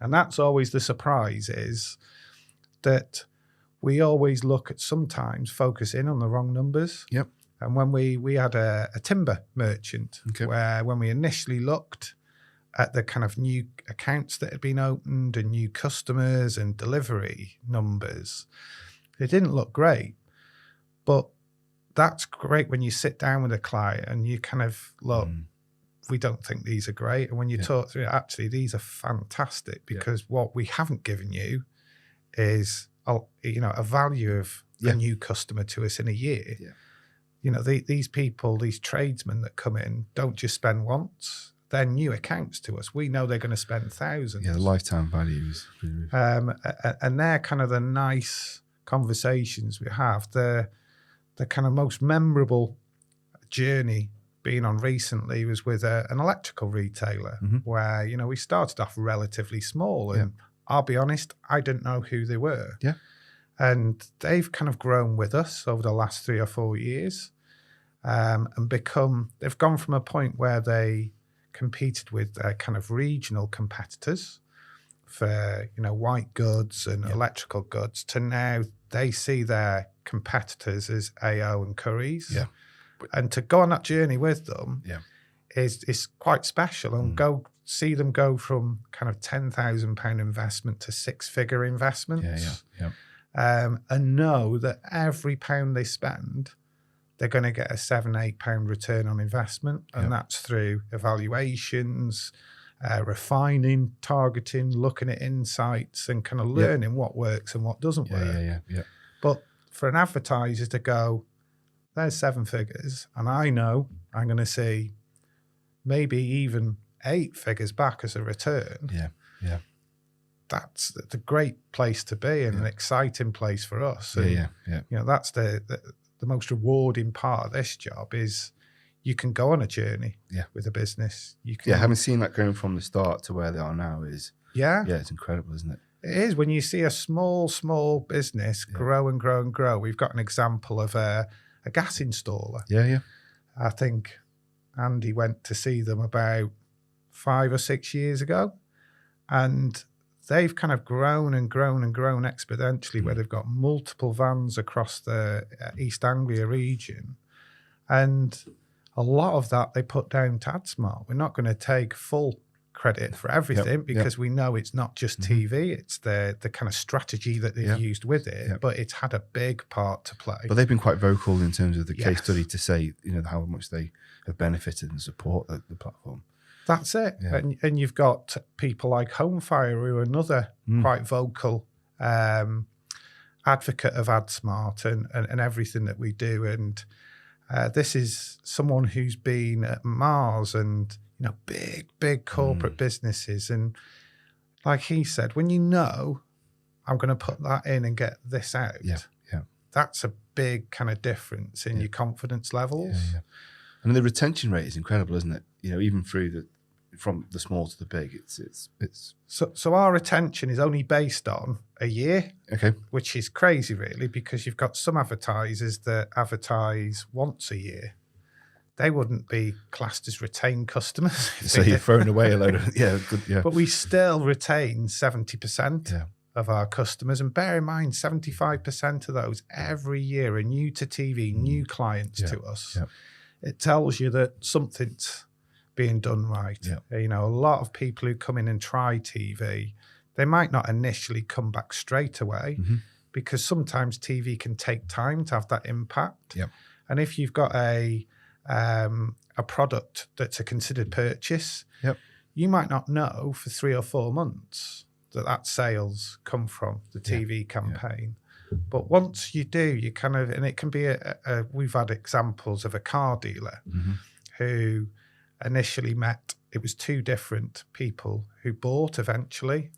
And that's always the surprise, is that we always look at sometimes focus in on the wrong numbers. Yep. And when we had a timber merchant where when we initially looked at the kind of new accounts that had been opened and new customers and delivery numbers, it didn't look great. But that's great when you sit down with a client and you kind of look, we don't think these are great. And when you talk through it, actually, these are fantastic because what we haven't given you is, a value of a new customer to us in a year. Yeah. You know, these people, these tradesmen that come in don't just spend once. They're new accounts to us. We know they're going to spend thousands. Yeah, the lifetime values. And they're kind of the nice conversations we have. The kind of most memorable journey been on recently was with an electrical retailer where, we started off relatively small and I'll be honest, I didn't know who they were. Yeah. And they've kind of grown with us over the last 3 or 4 years and they've gone from a point where they competed with kind of regional competitors for, white goods and electrical goods to now they see their competitors as AO and Currys. Yeah. And to go on that journey with them is quite special and see them go from kind of £10,000 investment to 6-figure investments. And know that every pound they spend, they're going to get a £7-8 return on investment. And that's through evaluations, refining, targeting, looking at insights and kind of learning what works and what doesn't work. But for an advertiser to go, there's 7 figures, and I know I'm going to see maybe even 8 figures back as a return. Yeah. That's the great place to be and an exciting place for us. And, that's the most rewarding part of this job is you can go on a journey with a business. You can, having seen that going from the start to where they are now is it's incredible, isn't it? It is. When you see a small business grow and grow and grow. We've got an example of a gas installer. I think Andy went to see them about 5 or 6 years ago, and they've kind of grown and grown and grown exponentially where they've got multiple vans across the East Anglia region. And a lot of that they put down to Adsmart. We're not going to take full credit for everything because we know it's not just TV, it's the kind of strategy that they've used with it, but it's had a big part to play. But they've been quite vocal in terms of the case study to say, how much they have benefited and support the platform. That's it. Yeah. And you've got people like Homefire, who are another quite vocal advocate of Adsmart and everything that we do. And this is someone who's been at Mars and, big corporate businesses. And like he said, when you know I'm going to put that in and get this out, that's a big kind of difference in your confidence levels. And the retention rate is incredible, isn't it? Even from the small to the big, it's so our retention is only based on a year, which is crazy, really, because you've got some advertisers that advertise once a year. They wouldn't be classed as retained customers. So you're throwing away a load of good. But we still retain 70% of our customers, and bear in mind, 75% of those every year are new to TV, new clients to us. It tells you that something's being done right. A lot of people who come in and try TV, they might not initially come back straight away because sometimes TV can take time to have that impact. And if you've got a product that's a considered purchase, you might not know for 3 or 4 months that sales come from the TV campaign. But once you do, you kind of, and it can be we've had examples of a car dealer who initially met, it was 2 different people who bought eventually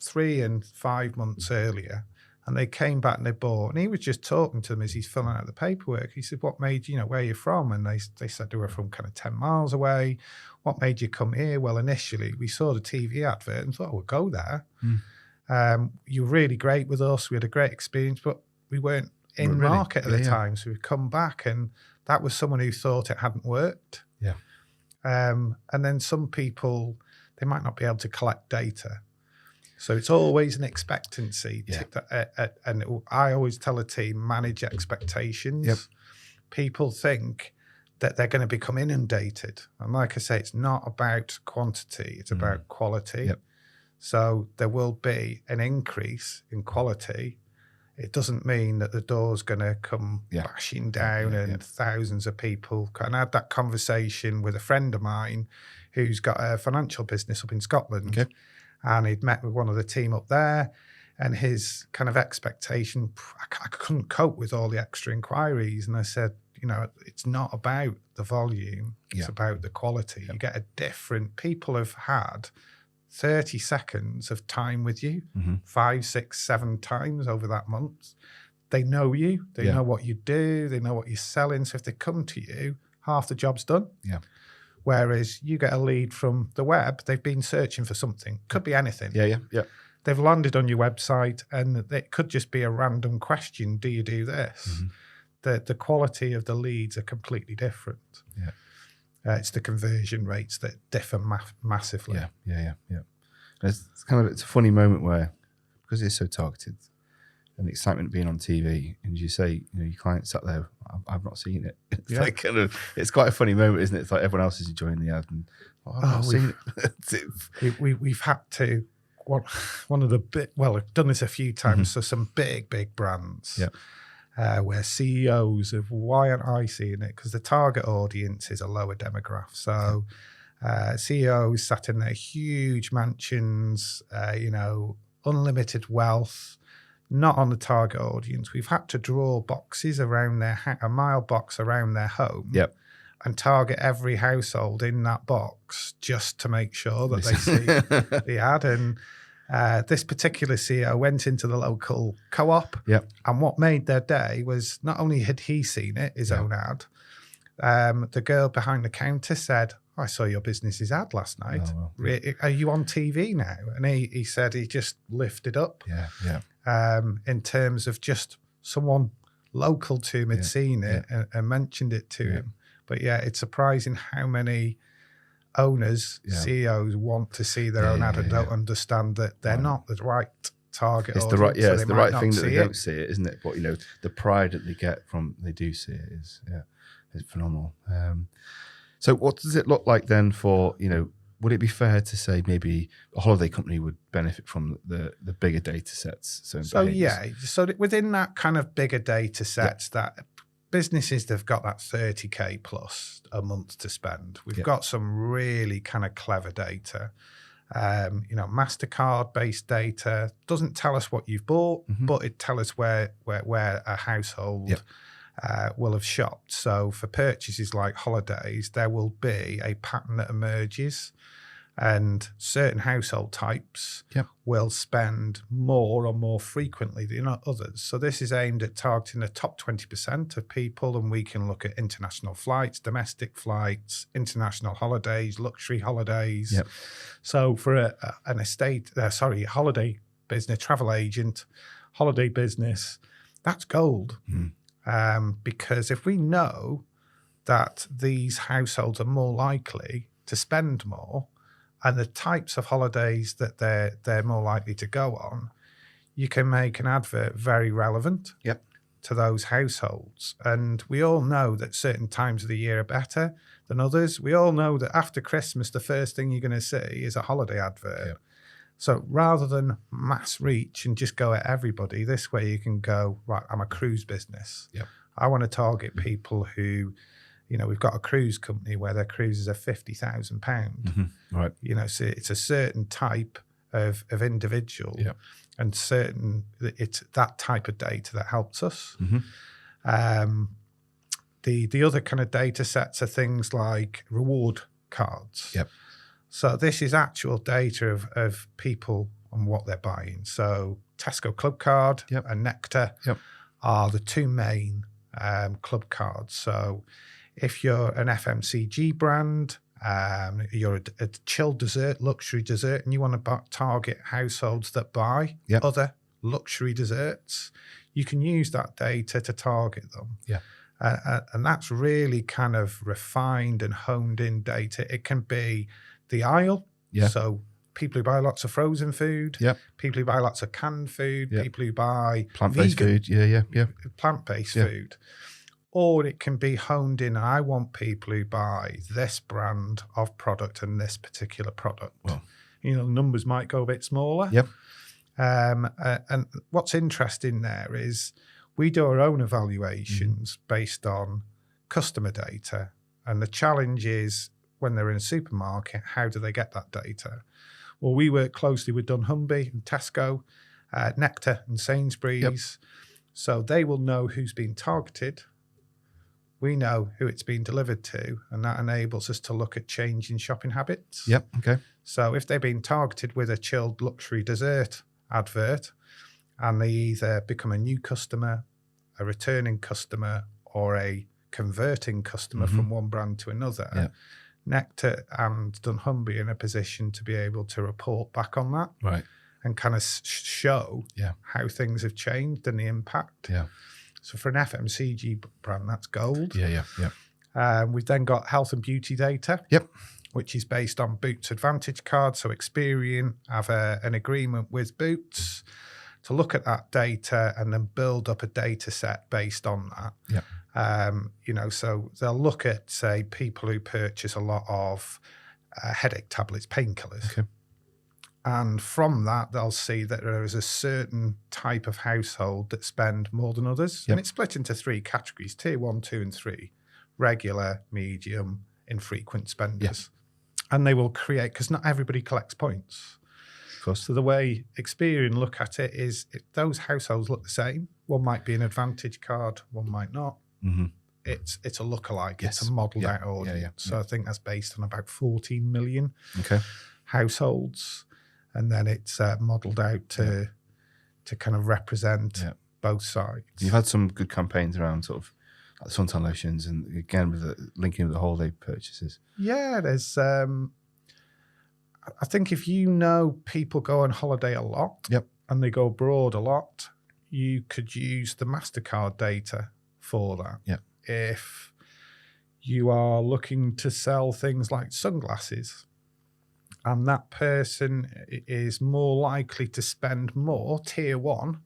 3 and 5 months earlier, and they came back and they bought, and he was just talking to them as he's filling out the paperwork. He said, what made you, where are you from? And they said they were from kind of 10 miles away. What made you come here? Well, initially we saw the TV advert and thought, we'll go there. You were really great with us. We had a great experience, but we weren't in market at the time. So we've come back, and that was someone who thought it hadn't worked. And then some people, they might not be able to collect data. So it's always an expectancy. And I always tell a team, manage expectations. People think that they're going to become inundated. And like I say, it's not about quantity, it's about quality. So there will be an increase in quality. It doesn't mean that the door's going to come bashing down and thousands of people. And I had that conversation with a friend of mine who's got a financial business up in Scotland. And he'd met with one of the team up there, and his kind of expectation, I couldn't cope with all the extra inquiries. And I said, it's not about the volume, it's about the quality. You get a different, people have had 30 seconds of time with you, 5, 6, 7 times over that month. They know you, they know what you do, they know what you're selling. So if they come to you, half the job's done. Whereas you get a lead from the web, they've been searching for something. Could be anything. They've landed on your website, and it could just be a random question. Do you do this? The quality of the leads are completely different. It's the conversion rates that differ massively. It's a funny moment where, because it's so targeted, and the excitement of being on TV, and you say, your client sat there, I've not seen it. It's like it's quite a funny moment, isn't it? It's like everyone else is enjoying the ad, and I've not seen it. We've had to, one of the I've done this a few times. So some big brands, where CEOs of, why aren't I seeing it? Because the target audience is a lower demographic. So CEOs sat in their huge mansions, unlimited wealth, not on the target audience. We've had to draw boxes around a mile box around their home, and target every household in that box just to make sure that they see the ad. And this particular CEO went into the local co-op, and what made their day was not only had he seen it, his own ad, the girl behind the counter said, I saw your business's ad last night. Oh, well. Are you on TV now? And he said he just lifted up. In terms of just someone local to him had seen it and mentioned it to him. But it's surprising how many owners, CEOs want to see their own ad and don't understand that they're not the right target audience. It's the right thing that they don't see it, isn't it? But the pride that they get from they do see it is phenomenal. So what does it look like then for, would it be fair to say maybe a holiday company would benefit from the bigger data sets? So within that kind of bigger data sets, that businesses, they've got that 30K plus a month to spend. We've got some really kind of clever data. MasterCard based data doesn't tell us what you've bought, but it tells us where a household will have shopped. So for purchases like holidays, there will be a pattern that emerges, and certain household types will spend more or more frequently than others. So this is aimed at targeting the top 20% of people, and we can look at international flights, domestic flights, international holidays, luxury holidays. Yep. So for holiday business, travel agent, holiday business, that's gold. Because if we know that these households are more likely to spend more, and the types of holidays that they're more likely to go on, you can make an advert very relevant to those households. And we all know that certain times of the year are better than others. We all know that after Christmas, the first thing you're going to see is a holiday advert. So rather than mass reach and just go at everybody, this way you can go, right, I'm a cruise business. I want to target people who, we've got a cruise company where their cruises are £50,000. Right. So it's a certain type of individual, and it's that type of data that helps us. The other kind of data sets are things like reward cards. So this is actual data of people and what they're buying. So Tesco Club Card and Nectar are the two main club cards. So if you're an FMCG brand, you're a chilled dessert, luxury dessert, and you want to target households that buy other luxury desserts, you can use that data to target them. And that's really kind of refined and honed in data. It can be the aisle. So people who buy lots of frozen food, people who buy lots of canned food, people who buy plant-based food, plant-based food. Or it can be honed in, I want people who buy this brand of product and this particular product. Well, numbers might go a bit smaller. And what's interesting there is we do our own evaluations based on customer data. And the challenge is when they're in a supermarket, how do they get that data? Well, we work closely with dunnhumby and Tesco, Nectar and Sainsbury's. So they will know who's been targeted. We know who it's been delivered to, and that enables us to look at changing shopping habits. So if they've been targeted with a chilled luxury dessert advert, and they either become a new customer, a returning customer, or a converting customer from one brand to another, Nectar and dunnhumby are in a position to be able to report back on that and kind of show how things have changed and the impact. So for an FMCG brand, that's gold. We've then got health and beauty data, which is based on Boots Advantage Card. So Experian have an agreement with Boots to look at that data and then build up a data set based on that. So they'll look at, say, people who purchase a lot of headache tablets, painkillers. And from that, they'll see that there is a certain type of household that spend more than others. And it's split into three categories, tier 1, 2, and 3, regular, medium, infrequent spenders. And they will create, because not everybody collects points. So the way Experian look at it is those households look the same. One might be an Advantage card, one might not. It's a lookalike. It's a modelled out audience. So I think that's based on about 14 million households. And then it's modelled out to kind of represent both sides. You've had some good campaigns around sort of like suntan lotions, and again with the linking with the holiday purchases. There's I think if people go on holiday a lot and they go abroad a lot, you could use the MasterCard data for that. If you are looking to sell things like sunglasses, and that person is more likely to spend more, tier 1,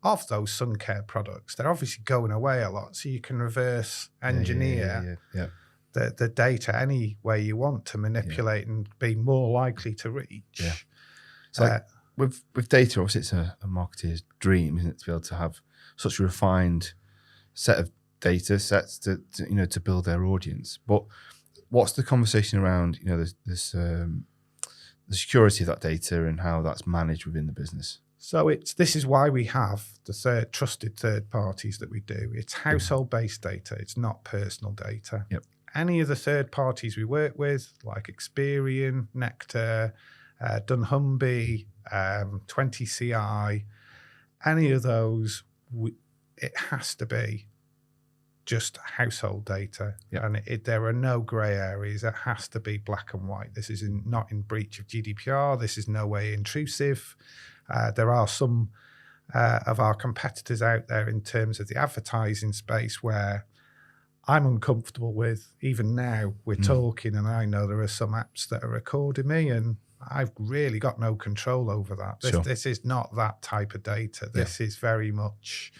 of those sun care products. They're obviously going away a lot, so you can reverse engineer the data any way you want to manipulate and be more likely to reach. So with data, obviously it's a marketeer's dream, isn't it, to be able to have such a refined set of data sets to build their audience. But what's the conversation around this the security of that data and how that's managed within the business? So this is why we have the trusted third parties that we do. It's household-based data. It's not personal data. Yep. Any of the third parties we work with, like Experian, Nectar, dunnhumby, 20CI, any of those, it has to be just household data. Yep. And there are no grey areas. It has to be black and white. This is not in breach of GDPR. This is no way intrusive. There are some of our competitors out there in terms of the advertising space where I'm uncomfortable with. Even now we're talking, and I know there are some apps that are recording me, and I've really got no control over that. This is not that type of data. This is very much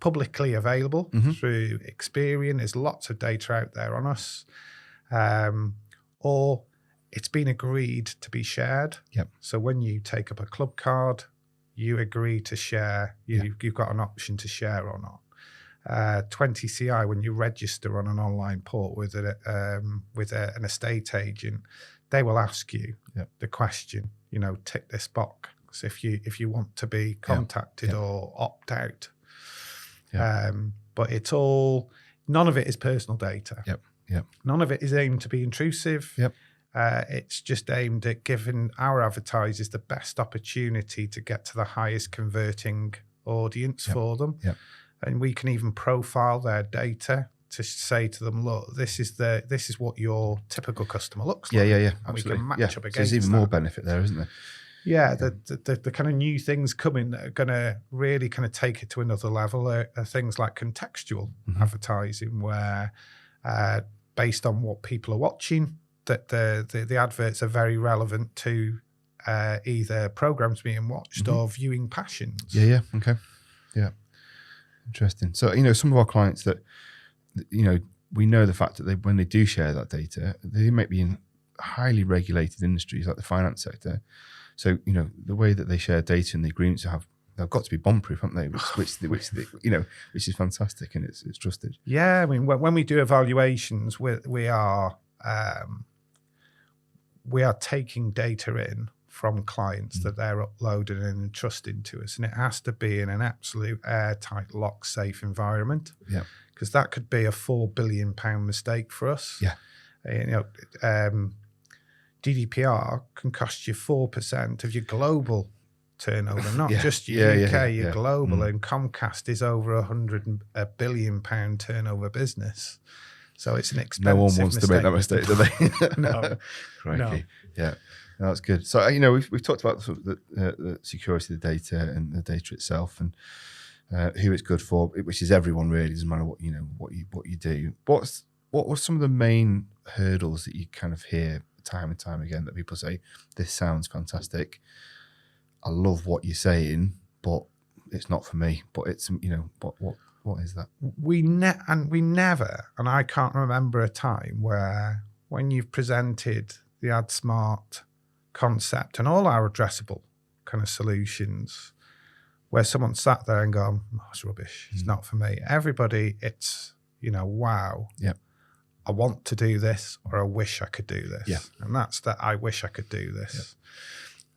publicly available through Experian. There's lots of data out there on us, or it's been agreed to be shared. Yep. So when you take up a club card, you agree to share. You've got an option to share or not. 20CI, when you register on an online port with an estate agent, they will ask you the question. Tick this box if you want to be contacted or opt out. But it's all, none of it is personal data. None of it is aimed to be intrusive. It's just aimed at giving our advertisers the best opportunity to get to the highest converting audience for them. And we can even profile their data to say to them, look, this is what your typical customer looks like. And Absolutely. we can match up against so there's even more benefit there, isn't there? The kind of new things coming that are going to really kind of take it to another level are things like contextual advertising, where based on what people are watching, that the adverts are very relevant to either programs being watched or viewing passions. Okay. Interesting. So, some of our clients that, we know the fact that when they do share that data, they might be in highly regulated industries like the finance sector. So, the way that they share data and the agreements they've got to be bomb-proof, haven't they? Which is fantastic, and it's trusted. Yeah, I mean, when we do evaluations, we are taking data in from clients that they're uploading and entrusting to us, and it has to be in an absolute airtight, lock-safe environment. Because that could be a £4 billion mistake for us. GDPR can cost you 4% of your global turnover, not just your UK, your global. And Comcast is over £100 billion turnover business. So it's an expensive No one wants mistake. to make that mistake, do they? No. Crikey. Yeah. No, that's good. So, we've talked about the security of the data and the data itself, and who it's good for, which is everyone really. Doesn't matter what you do. What were some of the main hurdles that you kind of hear time and time again that people say, "This sounds fantastic. I love what you're saying, but it's not for me." But it's what is that? We never, and I can't remember a time where, when you've presented the Adsmart concept and all our addressable kind of solutions, where someone sat there and gone, "Oh, it's rubbish. It's not for me." Everybody, it's, wow. I want to do this, or I wish I could do this. And that's that I wish I could do this.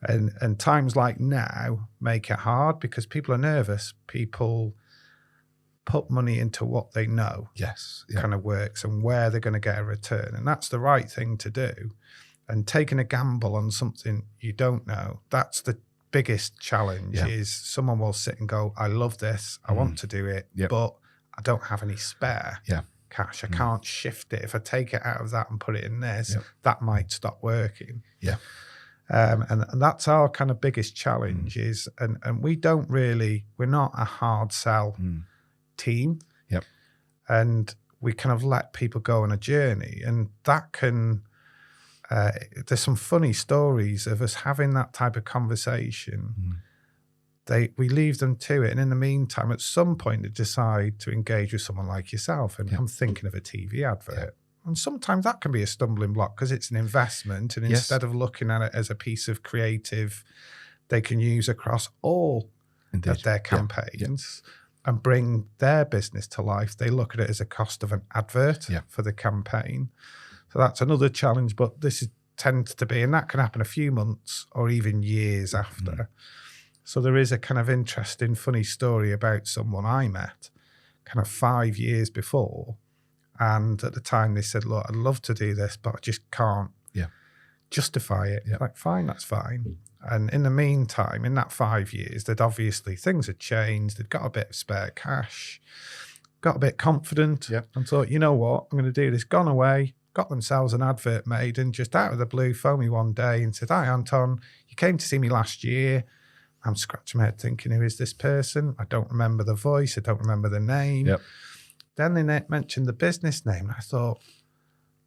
And times like now make it hard because people are nervous. People put money into what they know kind of works and where they're going to get a return. And that's the right thing to do. And taking a gamble on something you don't know, that's the biggest challenge. Is someone will sit and go, "I love this, I want to do it, but I don't have any spare cash. I can't shift it. If I take it out of that and put it in this, that might stop working." And that's our kind of biggest challenge is, and we're not a hard sell team. And we kind of let people go on a journey, and that can, there's some funny stories of us having that type of conversation. We leave them to it, and in the meantime, at some point, they decide to engage with someone like yourself. And I'm thinking of a TV advert, and sometimes that can be a stumbling block because it's an investment, and instead of looking at it as a piece of creative they can use across all of their campaigns and bring their business to life, they look at it as a cost of an advert for the campaign. So that's another challenge, but tends to be, and that can happen a few months or even years after. So there is a kind of interesting, funny story about someone I met kind of 5 years before. And at the time they said, look, I'd love to do this, but I just can't justify it. Like, fine, that's fine. And in the meantime, in that 5 years, things had changed. They'd got a bit of spare cash, got a bit confident, and thought, you know what, I'm going to do this. Gone away, got themselves an advert made, and just out of the blue phoned me one day and said, hi, Anton, you came to see me last year. I'm scratching my head thinking, who is this person? I don't remember the voice. I don't remember the name. Then they mentioned the business name. And I thought,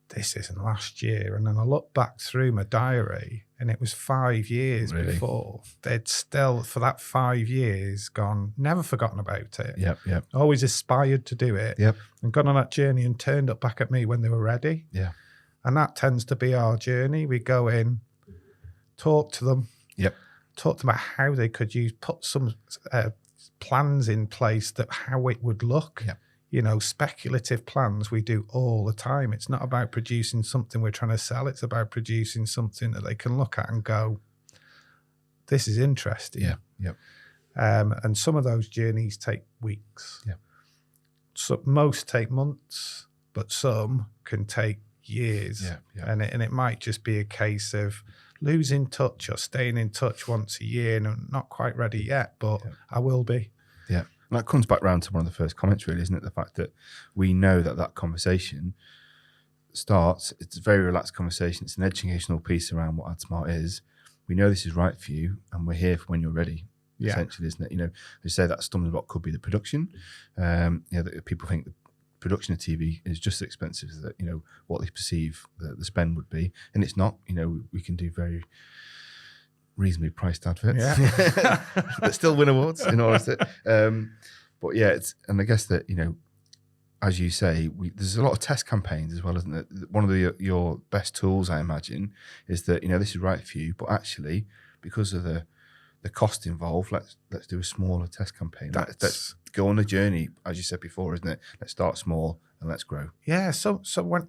this isn't last year. And then I looked back through my diary and it was 5 years before. They'd still, for that 5 years, never forgotten about it. Always aspired to do it. And gone on that journey and turned up back at me when they were ready. And that tends to be our journey. We go in, talk to them. Talk to them about how they could put some plans in place that how it would look. You know, speculative plans we do all the time. It's not about producing something we're trying to sell. It's about producing something that they can look at and go, this is interesting. And some of those journeys take weeks. So most take months, but some can take years. And it might just be a case of losing touch or staying in touch once a year, and I'm not quite ready yet, but I will be. And that comes back round to one of the first comments, really, isn't it? The fact that we know that conversation starts, it's a very relaxed conversation. It's an educational piece around what Adsmart is. We know this is right for you, and we're here for when you're ready, essentially, isn't it? You know, they say that stumbling block could be the production. That people think the production of TV is just as expensive as that, you know, what they perceive the spend would be. And it's not. You know, we can do very reasonably priced adverts that still win awards, in all honesty. But and I guess that, you know, as you say, there's a lot of test campaigns as well, isn't there? One of your best tools, I imagine, is that, you know, this is right for you, but actually, because of the cost involved, let's do a smaller test campaign. Let's go on a journey, as you said before, isn't it? Let's start small and let's grow. Yeah. So when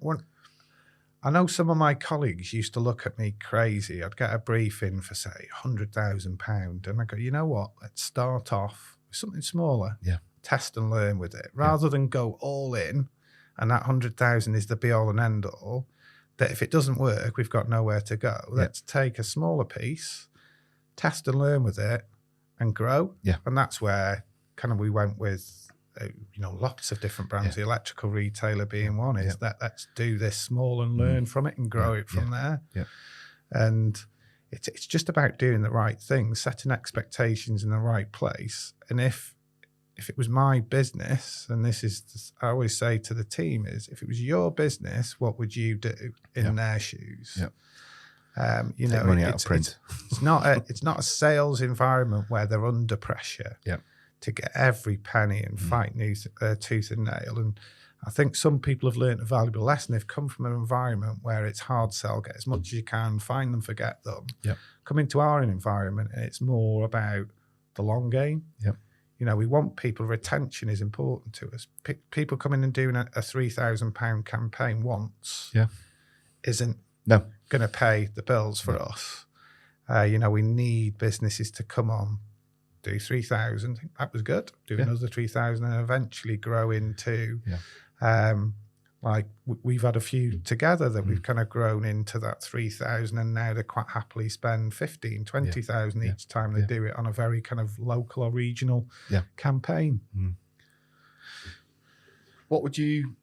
I know some of my colleagues used to look at me crazy. I'd get a brief in for, say, £100,000, and I go, you know what? Let's start off with something smaller. Test and learn with it, rather than go all in, and that 100,000 is the be all and end all. That if it doesn't work, we've got nowhere to go. Let's take a smaller piece, test and learn with it, and grow. And that's where kind of we went with, you know, lots of different brands, the electrical retailer being one, is that let's do this small and learn from it and grow it from there. And it's just about doing the right thing, setting expectations in the right place. And if it was my business, and this is, I always say to the team, is if it was your business, what would you do in their shoes? You know, money out of print. It's not a sales environment where they're under pressure to get every penny and fight tooth and nail. And I think some people have learned a valuable lesson. They've come from an environment where it's hard sell, get as much as you can, find them, forget them. Come into our environment, and it's more about the long game. You know, we want people, retention is important to us. People coming and doing a £3,000 campaign once isn't going to pay the bills for us. You know, we need businesses to come on, do 3,000. That was good. Do another 3,000, and eventually grow into, like we've had a few together that we've kind of grown into that 3,000, and now they quite happily spend 15, 20,000 each time they do it on a very kind of local or regional campaign. What would you?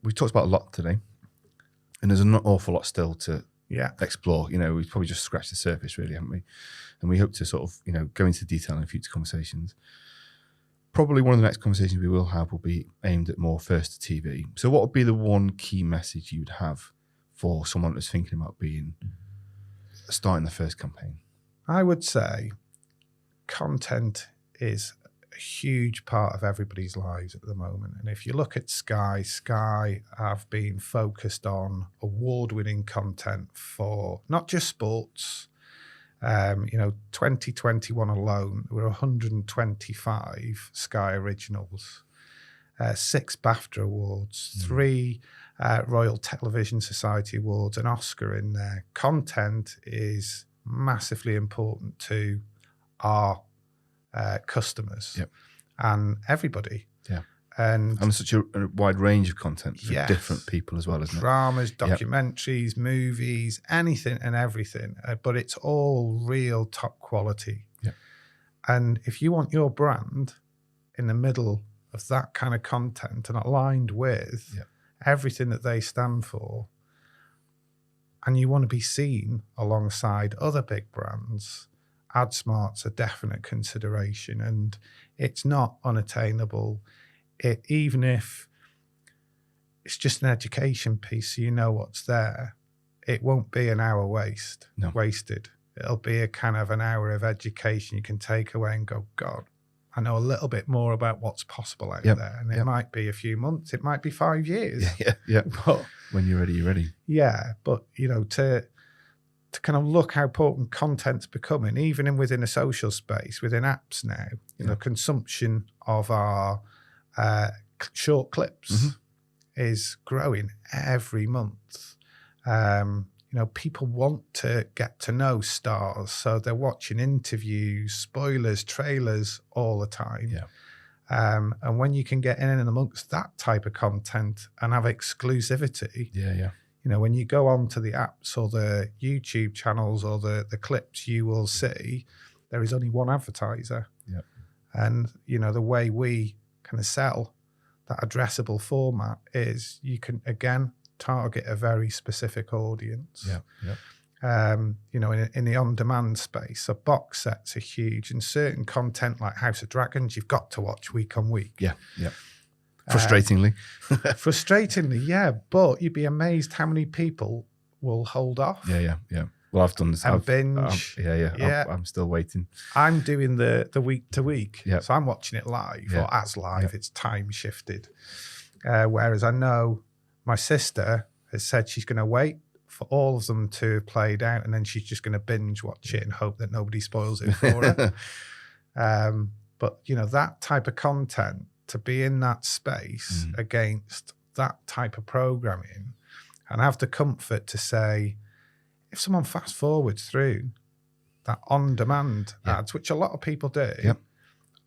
We've talked about a lot today, and there's an awful lot still to explore. You know, we've probably just scratched the surface, really, haven't we? And we hope to sort of, you know, go into detail in future conversations. Probably one of the next conversations we will have will be aimed at more first to TV. So what would be the one key message you'd have for someone that's thinking about starting the first campaign? I would say content is a huge part of everybody's lives at the moment. And if you look at Sky have been focused on award-winning content for not just sports. You know, 2021 alone, there were 125 Sky Originals, 6 BAFTA awards, 3 Royal Television Society awards, an Oscar in there. Content is massively important to our customers and everybody. Yeah. And such a wide range of content for different people as well, isn't it? Dramas, documentaries, movies, anything and everything. But it's all real top quality. Yeah. And if you want your brand in the middle of that kind of content and aligned with everything that they stand for, and you want to be seen alongside other big brands, Adsmart's a definite consideration, and it's not unattainable. Even if it's just an education piece, so you know what's there, it won't be an hour wasted. It'll be a kind of an hour of education you can take away and go, God, I know a little bit more about what's possible out there. And it might be a few months, it might be 5 years. Yeah. But when you're ready, you're ready. Yeah, but to kind of look how important content's becoming, even within a social space, within apps now, you know, consumption of our short clips is growing every month. You know, people want to get to know stars, so they're watching interviews, spoilers, trailers all the time. Yeah. And when you can get in and amongst that type of content and have exclusivity, yeah. You know, when you go on to the apps or the YouTube channels or the clips, you will see there is only one advertiser. Yeah. And, you know, the way we kind of sell that addressable format is you can, again, target a very specific audience. You know, in the on-demand space, so box sets are huge, and certain content like House of Dragons, you've got to watch week on week. Yeah. Frustratingly. But you'd be amazed how many people will hold off. Yeah. Well, I've done this. And binge. I'm still waiting. I'm doing the week to week. Yeah. So I'm watching it live or as live. It's time shifted. Whereas I know my sister has said she's going to wait for all of them to have played out, and then she's just going to binge watch it and hope that nobody spoils it for her. But, you know, that type of content, to be in that space against that type of programming and have the comfort to say, if someone fast forwards through that on-demand ads, which a lot of people do,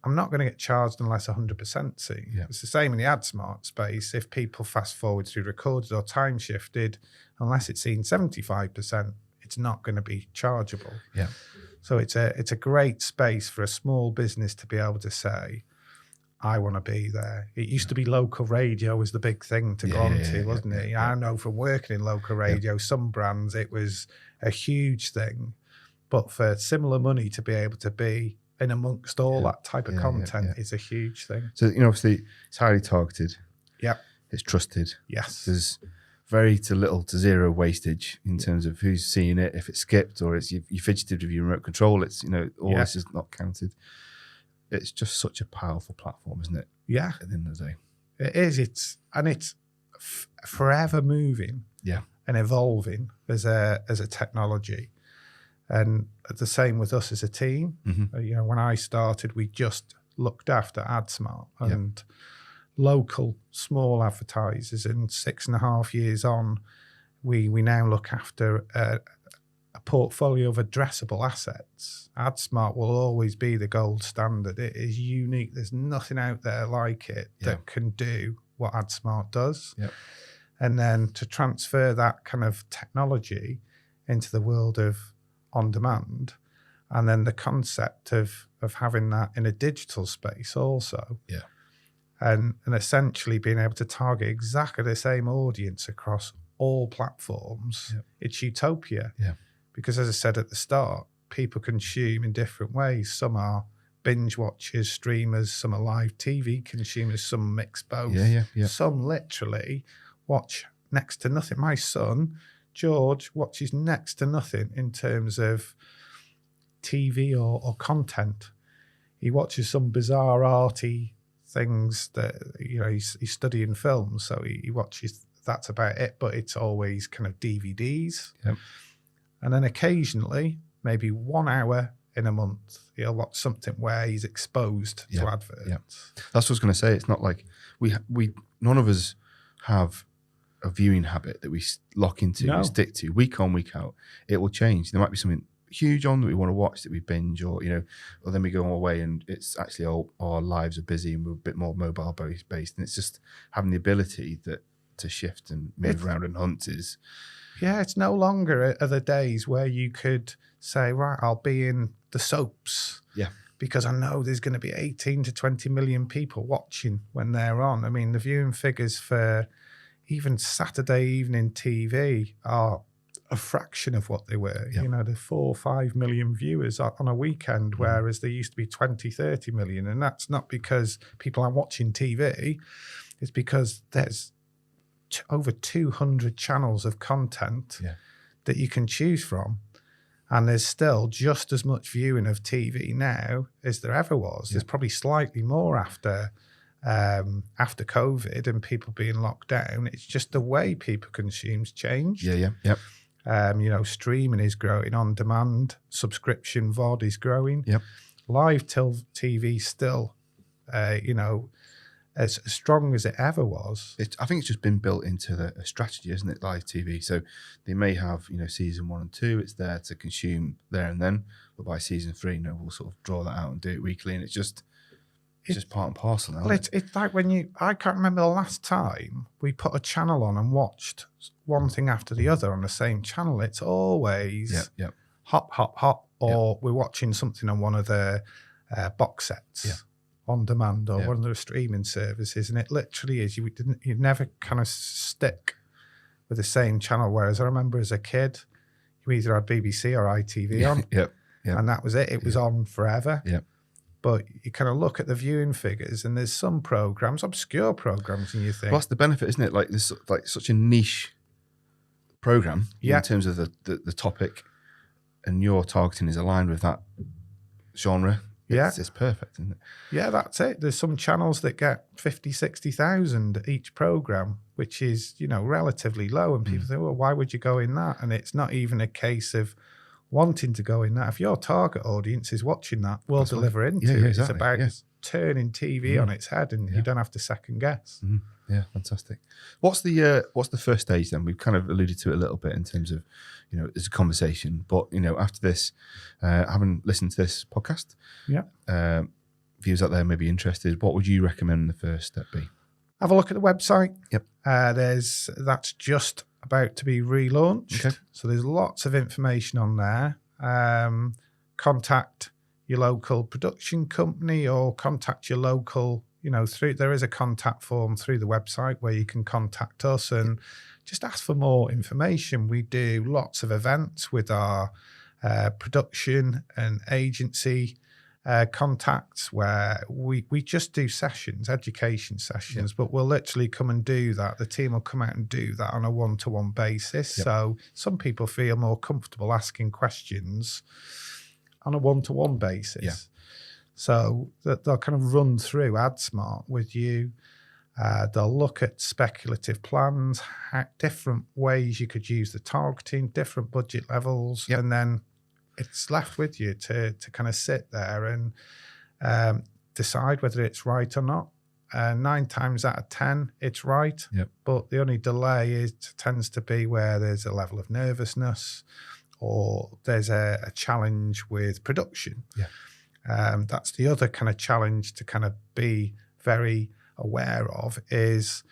I'm not going to get charged unless 100% see. It's the same in the Adsmart space. If people fast forward through recorded or time shifted, unless it's seen 75%, it's not going to be chargeable. So it's a great space for a small business to be able to say, I want to be there. It used to be local radio was the big thing to go on to, wasn't it? I know from working in local radio, some brands, it was a huge thing. But for similar money to be able to be in amongst all that type of content is a huge thing. So, you know, obviously it's highly targeted. It's trusted. Yes. There's very to little to zero wastage in terms of who's seeing it. If it's skipped or it's you fidgeted with your remote control, it's, you know, all this is not counted. It's just such a powerful platform, isn't it? Yeah. At the end of the day. It is. It's forever moving and evolving as a technology. And the same with us as a team. You know, when I started, we just looked after Adsmart and local small advertisers. And 6.5 years on, we now look after a portfolio of addressable assets. Adsmart will always be the gold standard. It is unique. There's nothing out there like it that can do what Adsmart does. And then to transfer that kind of technology into the world of on-demand, and then the concept of having that in a digital space also. And essentially being able to target exactly the same audience across all platforms. It's utopia. Because as I said at the start, people consume in different ways. Some are binge watchers, streamers, some are live TV consumers, some mix both. Some literally watch next to nothing. My son, George, watches next to nothing in terms of TV or content. He watches some bizarre arty things that, you know, he's studying films, so he watches, that's about it, but it's always kind of DVDs. And then occasionally, maybe 1 hour in a month, he'll watch something where he's exposed to adverts. That's what I was going to say. It's not like we none of us have a viewing habit that we lock into and stick to week on, week out. It will change. There might be something huge on that we want to watch, that we binge, or or then we go away and it's actually our lives are busy and we're a bit more mobile based, and it's just having the ability to shift and move around and hunt is. Yeah, it's no longer are the days where you could say, right, I'll be in the soaps. Yeah. Because I know there's going to be 18 to 20 million people watching when they're on. I mean, the viewing figures for even Saturday evening TV are a fraction of what they were. Yeah. The 4 or 5 million viewers on a weekend, whereas there used to be 20, 30 million. And that's not because people are watching TV. It's because there's over 200 channels of content that you can choose from. And there's still just as much viewing of TV now as there ever was. There's probably slightly more after COVID and people being locked down. It's just the way people consume's changed. Streaming is growing, on demand, subscription VOD is growing. Live TV still, as strong as it ever was. I think it's just been built into the strategy, isn't it? Live TV. So they may have, season 1 and 2. It's there to consume there and then. But by season 3, we'll sort of draw that out and do it weekly. And it's just part and parcel now. Well, it's like I can't remember the last time we put a channel on and watched one thing after the other on the same channel. It's always hop, hop, hop, or we're watching something on one of the box sets. On demand or one of the streaming services, and it literally is you'd never kind of stick with the same channel. Whereas I remember as a kid, you either had BBC or ITV on, and that was it. It was on forever. But you kind of look at the viewing figures, and there's some programs, obscure programs, and you think, well, that's the benefit, isn't it? Like this, like such a niche program in terms of the topic, and your targeting is aligned with that genre. It's perfect, isn't it? Yeah, that's it. There's some channels that get 50, 60,000 each program, which is, relatively low. And people think, well, why would you go in that? And it's not even a case of wanting to go in that. If your target audience is watching that, we'll deliver into it. Exactly. It's about turning TV on its head, and you don't have to second guess. Yeah, fantastic. What's the first stage then? We've kind of alluded to it a little bit in terms of, it's a conversation. But, after this, having listened to this podcast, viewers out there may be interested. What would you recommend the first step be? Have a look at the website. That's just about to be relaunched. Okay. So there's lots of information on there. Contact your local production company or contact your local, there is a contact form through the website where you can contact us and just ask for more information. We do lots of events with our production and agency contacts where we just do sessions, education sessions, but we'll literally come and do that. The team will come out and do that on a one-to-one basis. So some people feel more comfortable asking questions on a one-to-one basis. So they'll kind of run through Adsmart with you. They'll look at speculative plans, different ways you could use the targeting, different budget levels, and then it's left with you to kind of sit there and decide whether it's right or not. 9 times out of 10, it's right. But the only delay tends to be where there's a level of nervousness or there's a challenge with production. That's the other kind of challenge to kind of be very aware of is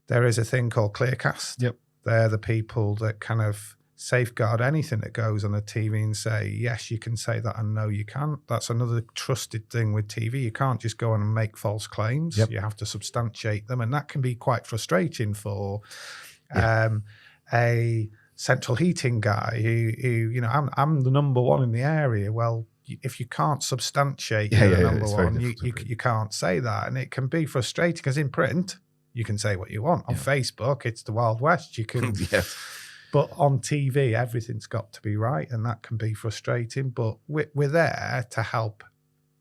there is a thing called Clearcast. They're the people that kind of safeguard anything that goes on the TV and say, yes, you can say that and no, you can't. That's another trusted thing with TV. You can't just go on and make false claims. You have to substantiate them. And that can be quite frustrating for a central heating guy who I'm the number one in the area. Well, if you can't substantiate you're the number one, you can't say that. And it can be frustrating because in print, you can say what you want. On Facebook, it's the Wild West. You can... But on TV, everything's got to be right, and that can be frustrating. But we're there to help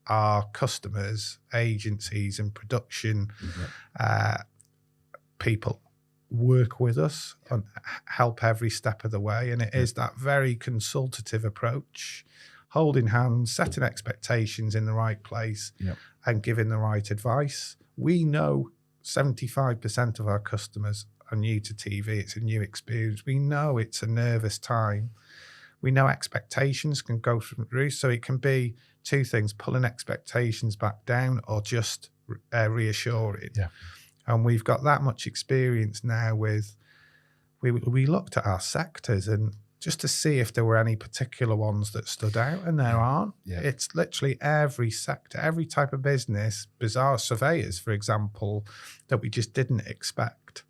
our customers, agencies and production people work with us and help every step of the way. And it is that very consultative approach, holding hands, setting expectations in the right place and giving the right advice. We know 75% of our customers are new to TV. It's a new experience. We know it's a nervous time, we know expectations can go through the roof. So it can be two things: pulling expectations back down, or just reassuring. Yeah. And we've got that much experience now with. We looked at our sectors and just to see if there were any particular ones that stood out, and there aren't. Yeah. It's literally every sector, every type of business, bizarre surveyors, for example, that we just didn't expect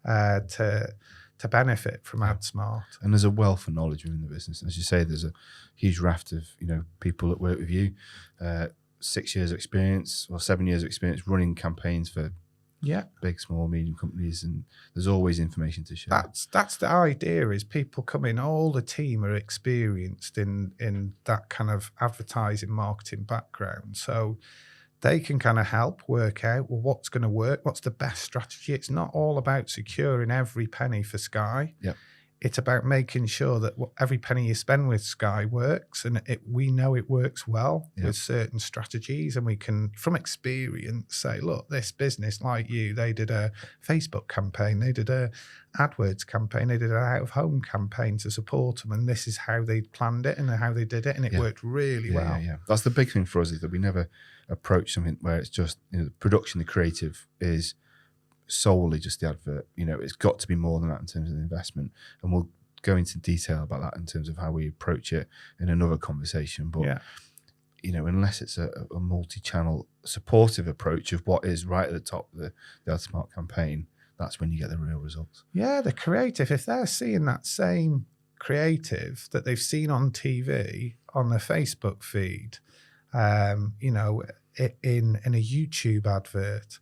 to benefit from Adsmart. And there's a wealth of knowledge within the business. As you say, there's a huge raft of people that work with you, 6 years of experience or 7 years of experience running campaigns for big, small, medium companies, and there's always information to share. That's the idea, is people come in, all the team are experienced in that kind of advertising, marketing background. So they can kind of help work out, well, what's going to work, what's the best strategy. It's not all about securing every penny for Sky. Yep. It's about making sure that every penny you spend with Sky works, and we know it works well with certain strategies, and we can, from experience, say, look, this business, like you, they did a Facebook campaign, they did a AdWords campaign, they did an out-of-home campaign to support them, and this is how they planned it and how they did it, and it worked really well. Yeah. That's the big thing for us, is that we never approach something where it's just the production, the creative is solely just the advert. It's got to be more than that in terms of the investment, and we'll go into detail about that in terms of how we approach it in another conversation. But unless it's a multi-channel supportive approach of what is right at the top of the Adsmart campaign, that's when you get the real results. Yeah, the creative, if they're seeing that same creative that they've seen on TV, on their Facebook feed, in a YouTube advert,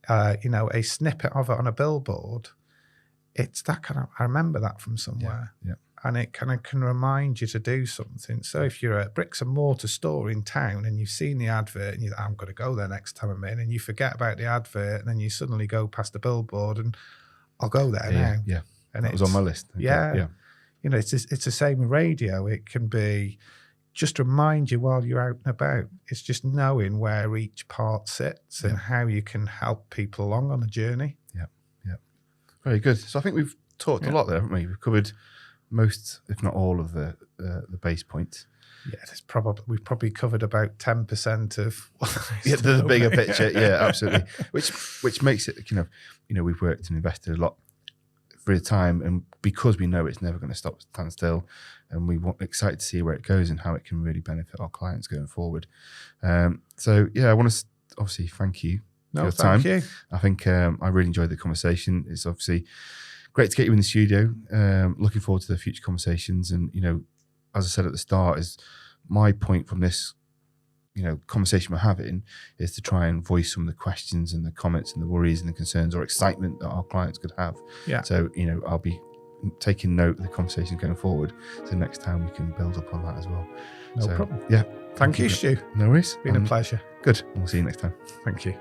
a snippet of it on a billboard, it's that kind of, I remember that from somewhere. Yeah. And it kind of can remind you to do something. So if you're at a bricks and mortar store in town and you've seen the advert and you think, I'm going to go there next time I'm in, and you forget about the advert, and then you suddenly go past the billboard and I'll go there now. Yeah. And that was on my list. Yeah. It's the same with radio. It can be just remind you while you're out and about. It's just knowing where each part sits and how you can help people along on a journey. Yeah. Very good. So I think we've talked a lot there, haven't we? We've covered most, if not all, of the base points. Yeah, we've probably covered about 10% of the bigger picture. Yeah, absolutely. Which makes it, we've worked and invested a lot for a time, and because we know it's never going to stand still, and we want excited to see where it goes and how it can really benefit our clients going forward. I want to obviously thank you for your time. Thank you. I think I really enjoyed the conversation. It's obviously great to get you in the studio. Looking forward to the future conversations, and as I said at the start, is my point from this conversation we're having is to try and voice some of the questions and the comments and the worries and the concerns or excitement that our clients could have. Yeah. So, I'll be taking note of the conversation going forward. So next time we can build up on that as well. No problem. Yeah. Thank you, Stu. No worries. Been a pleasure. Good. We'll see you next time. Thank you.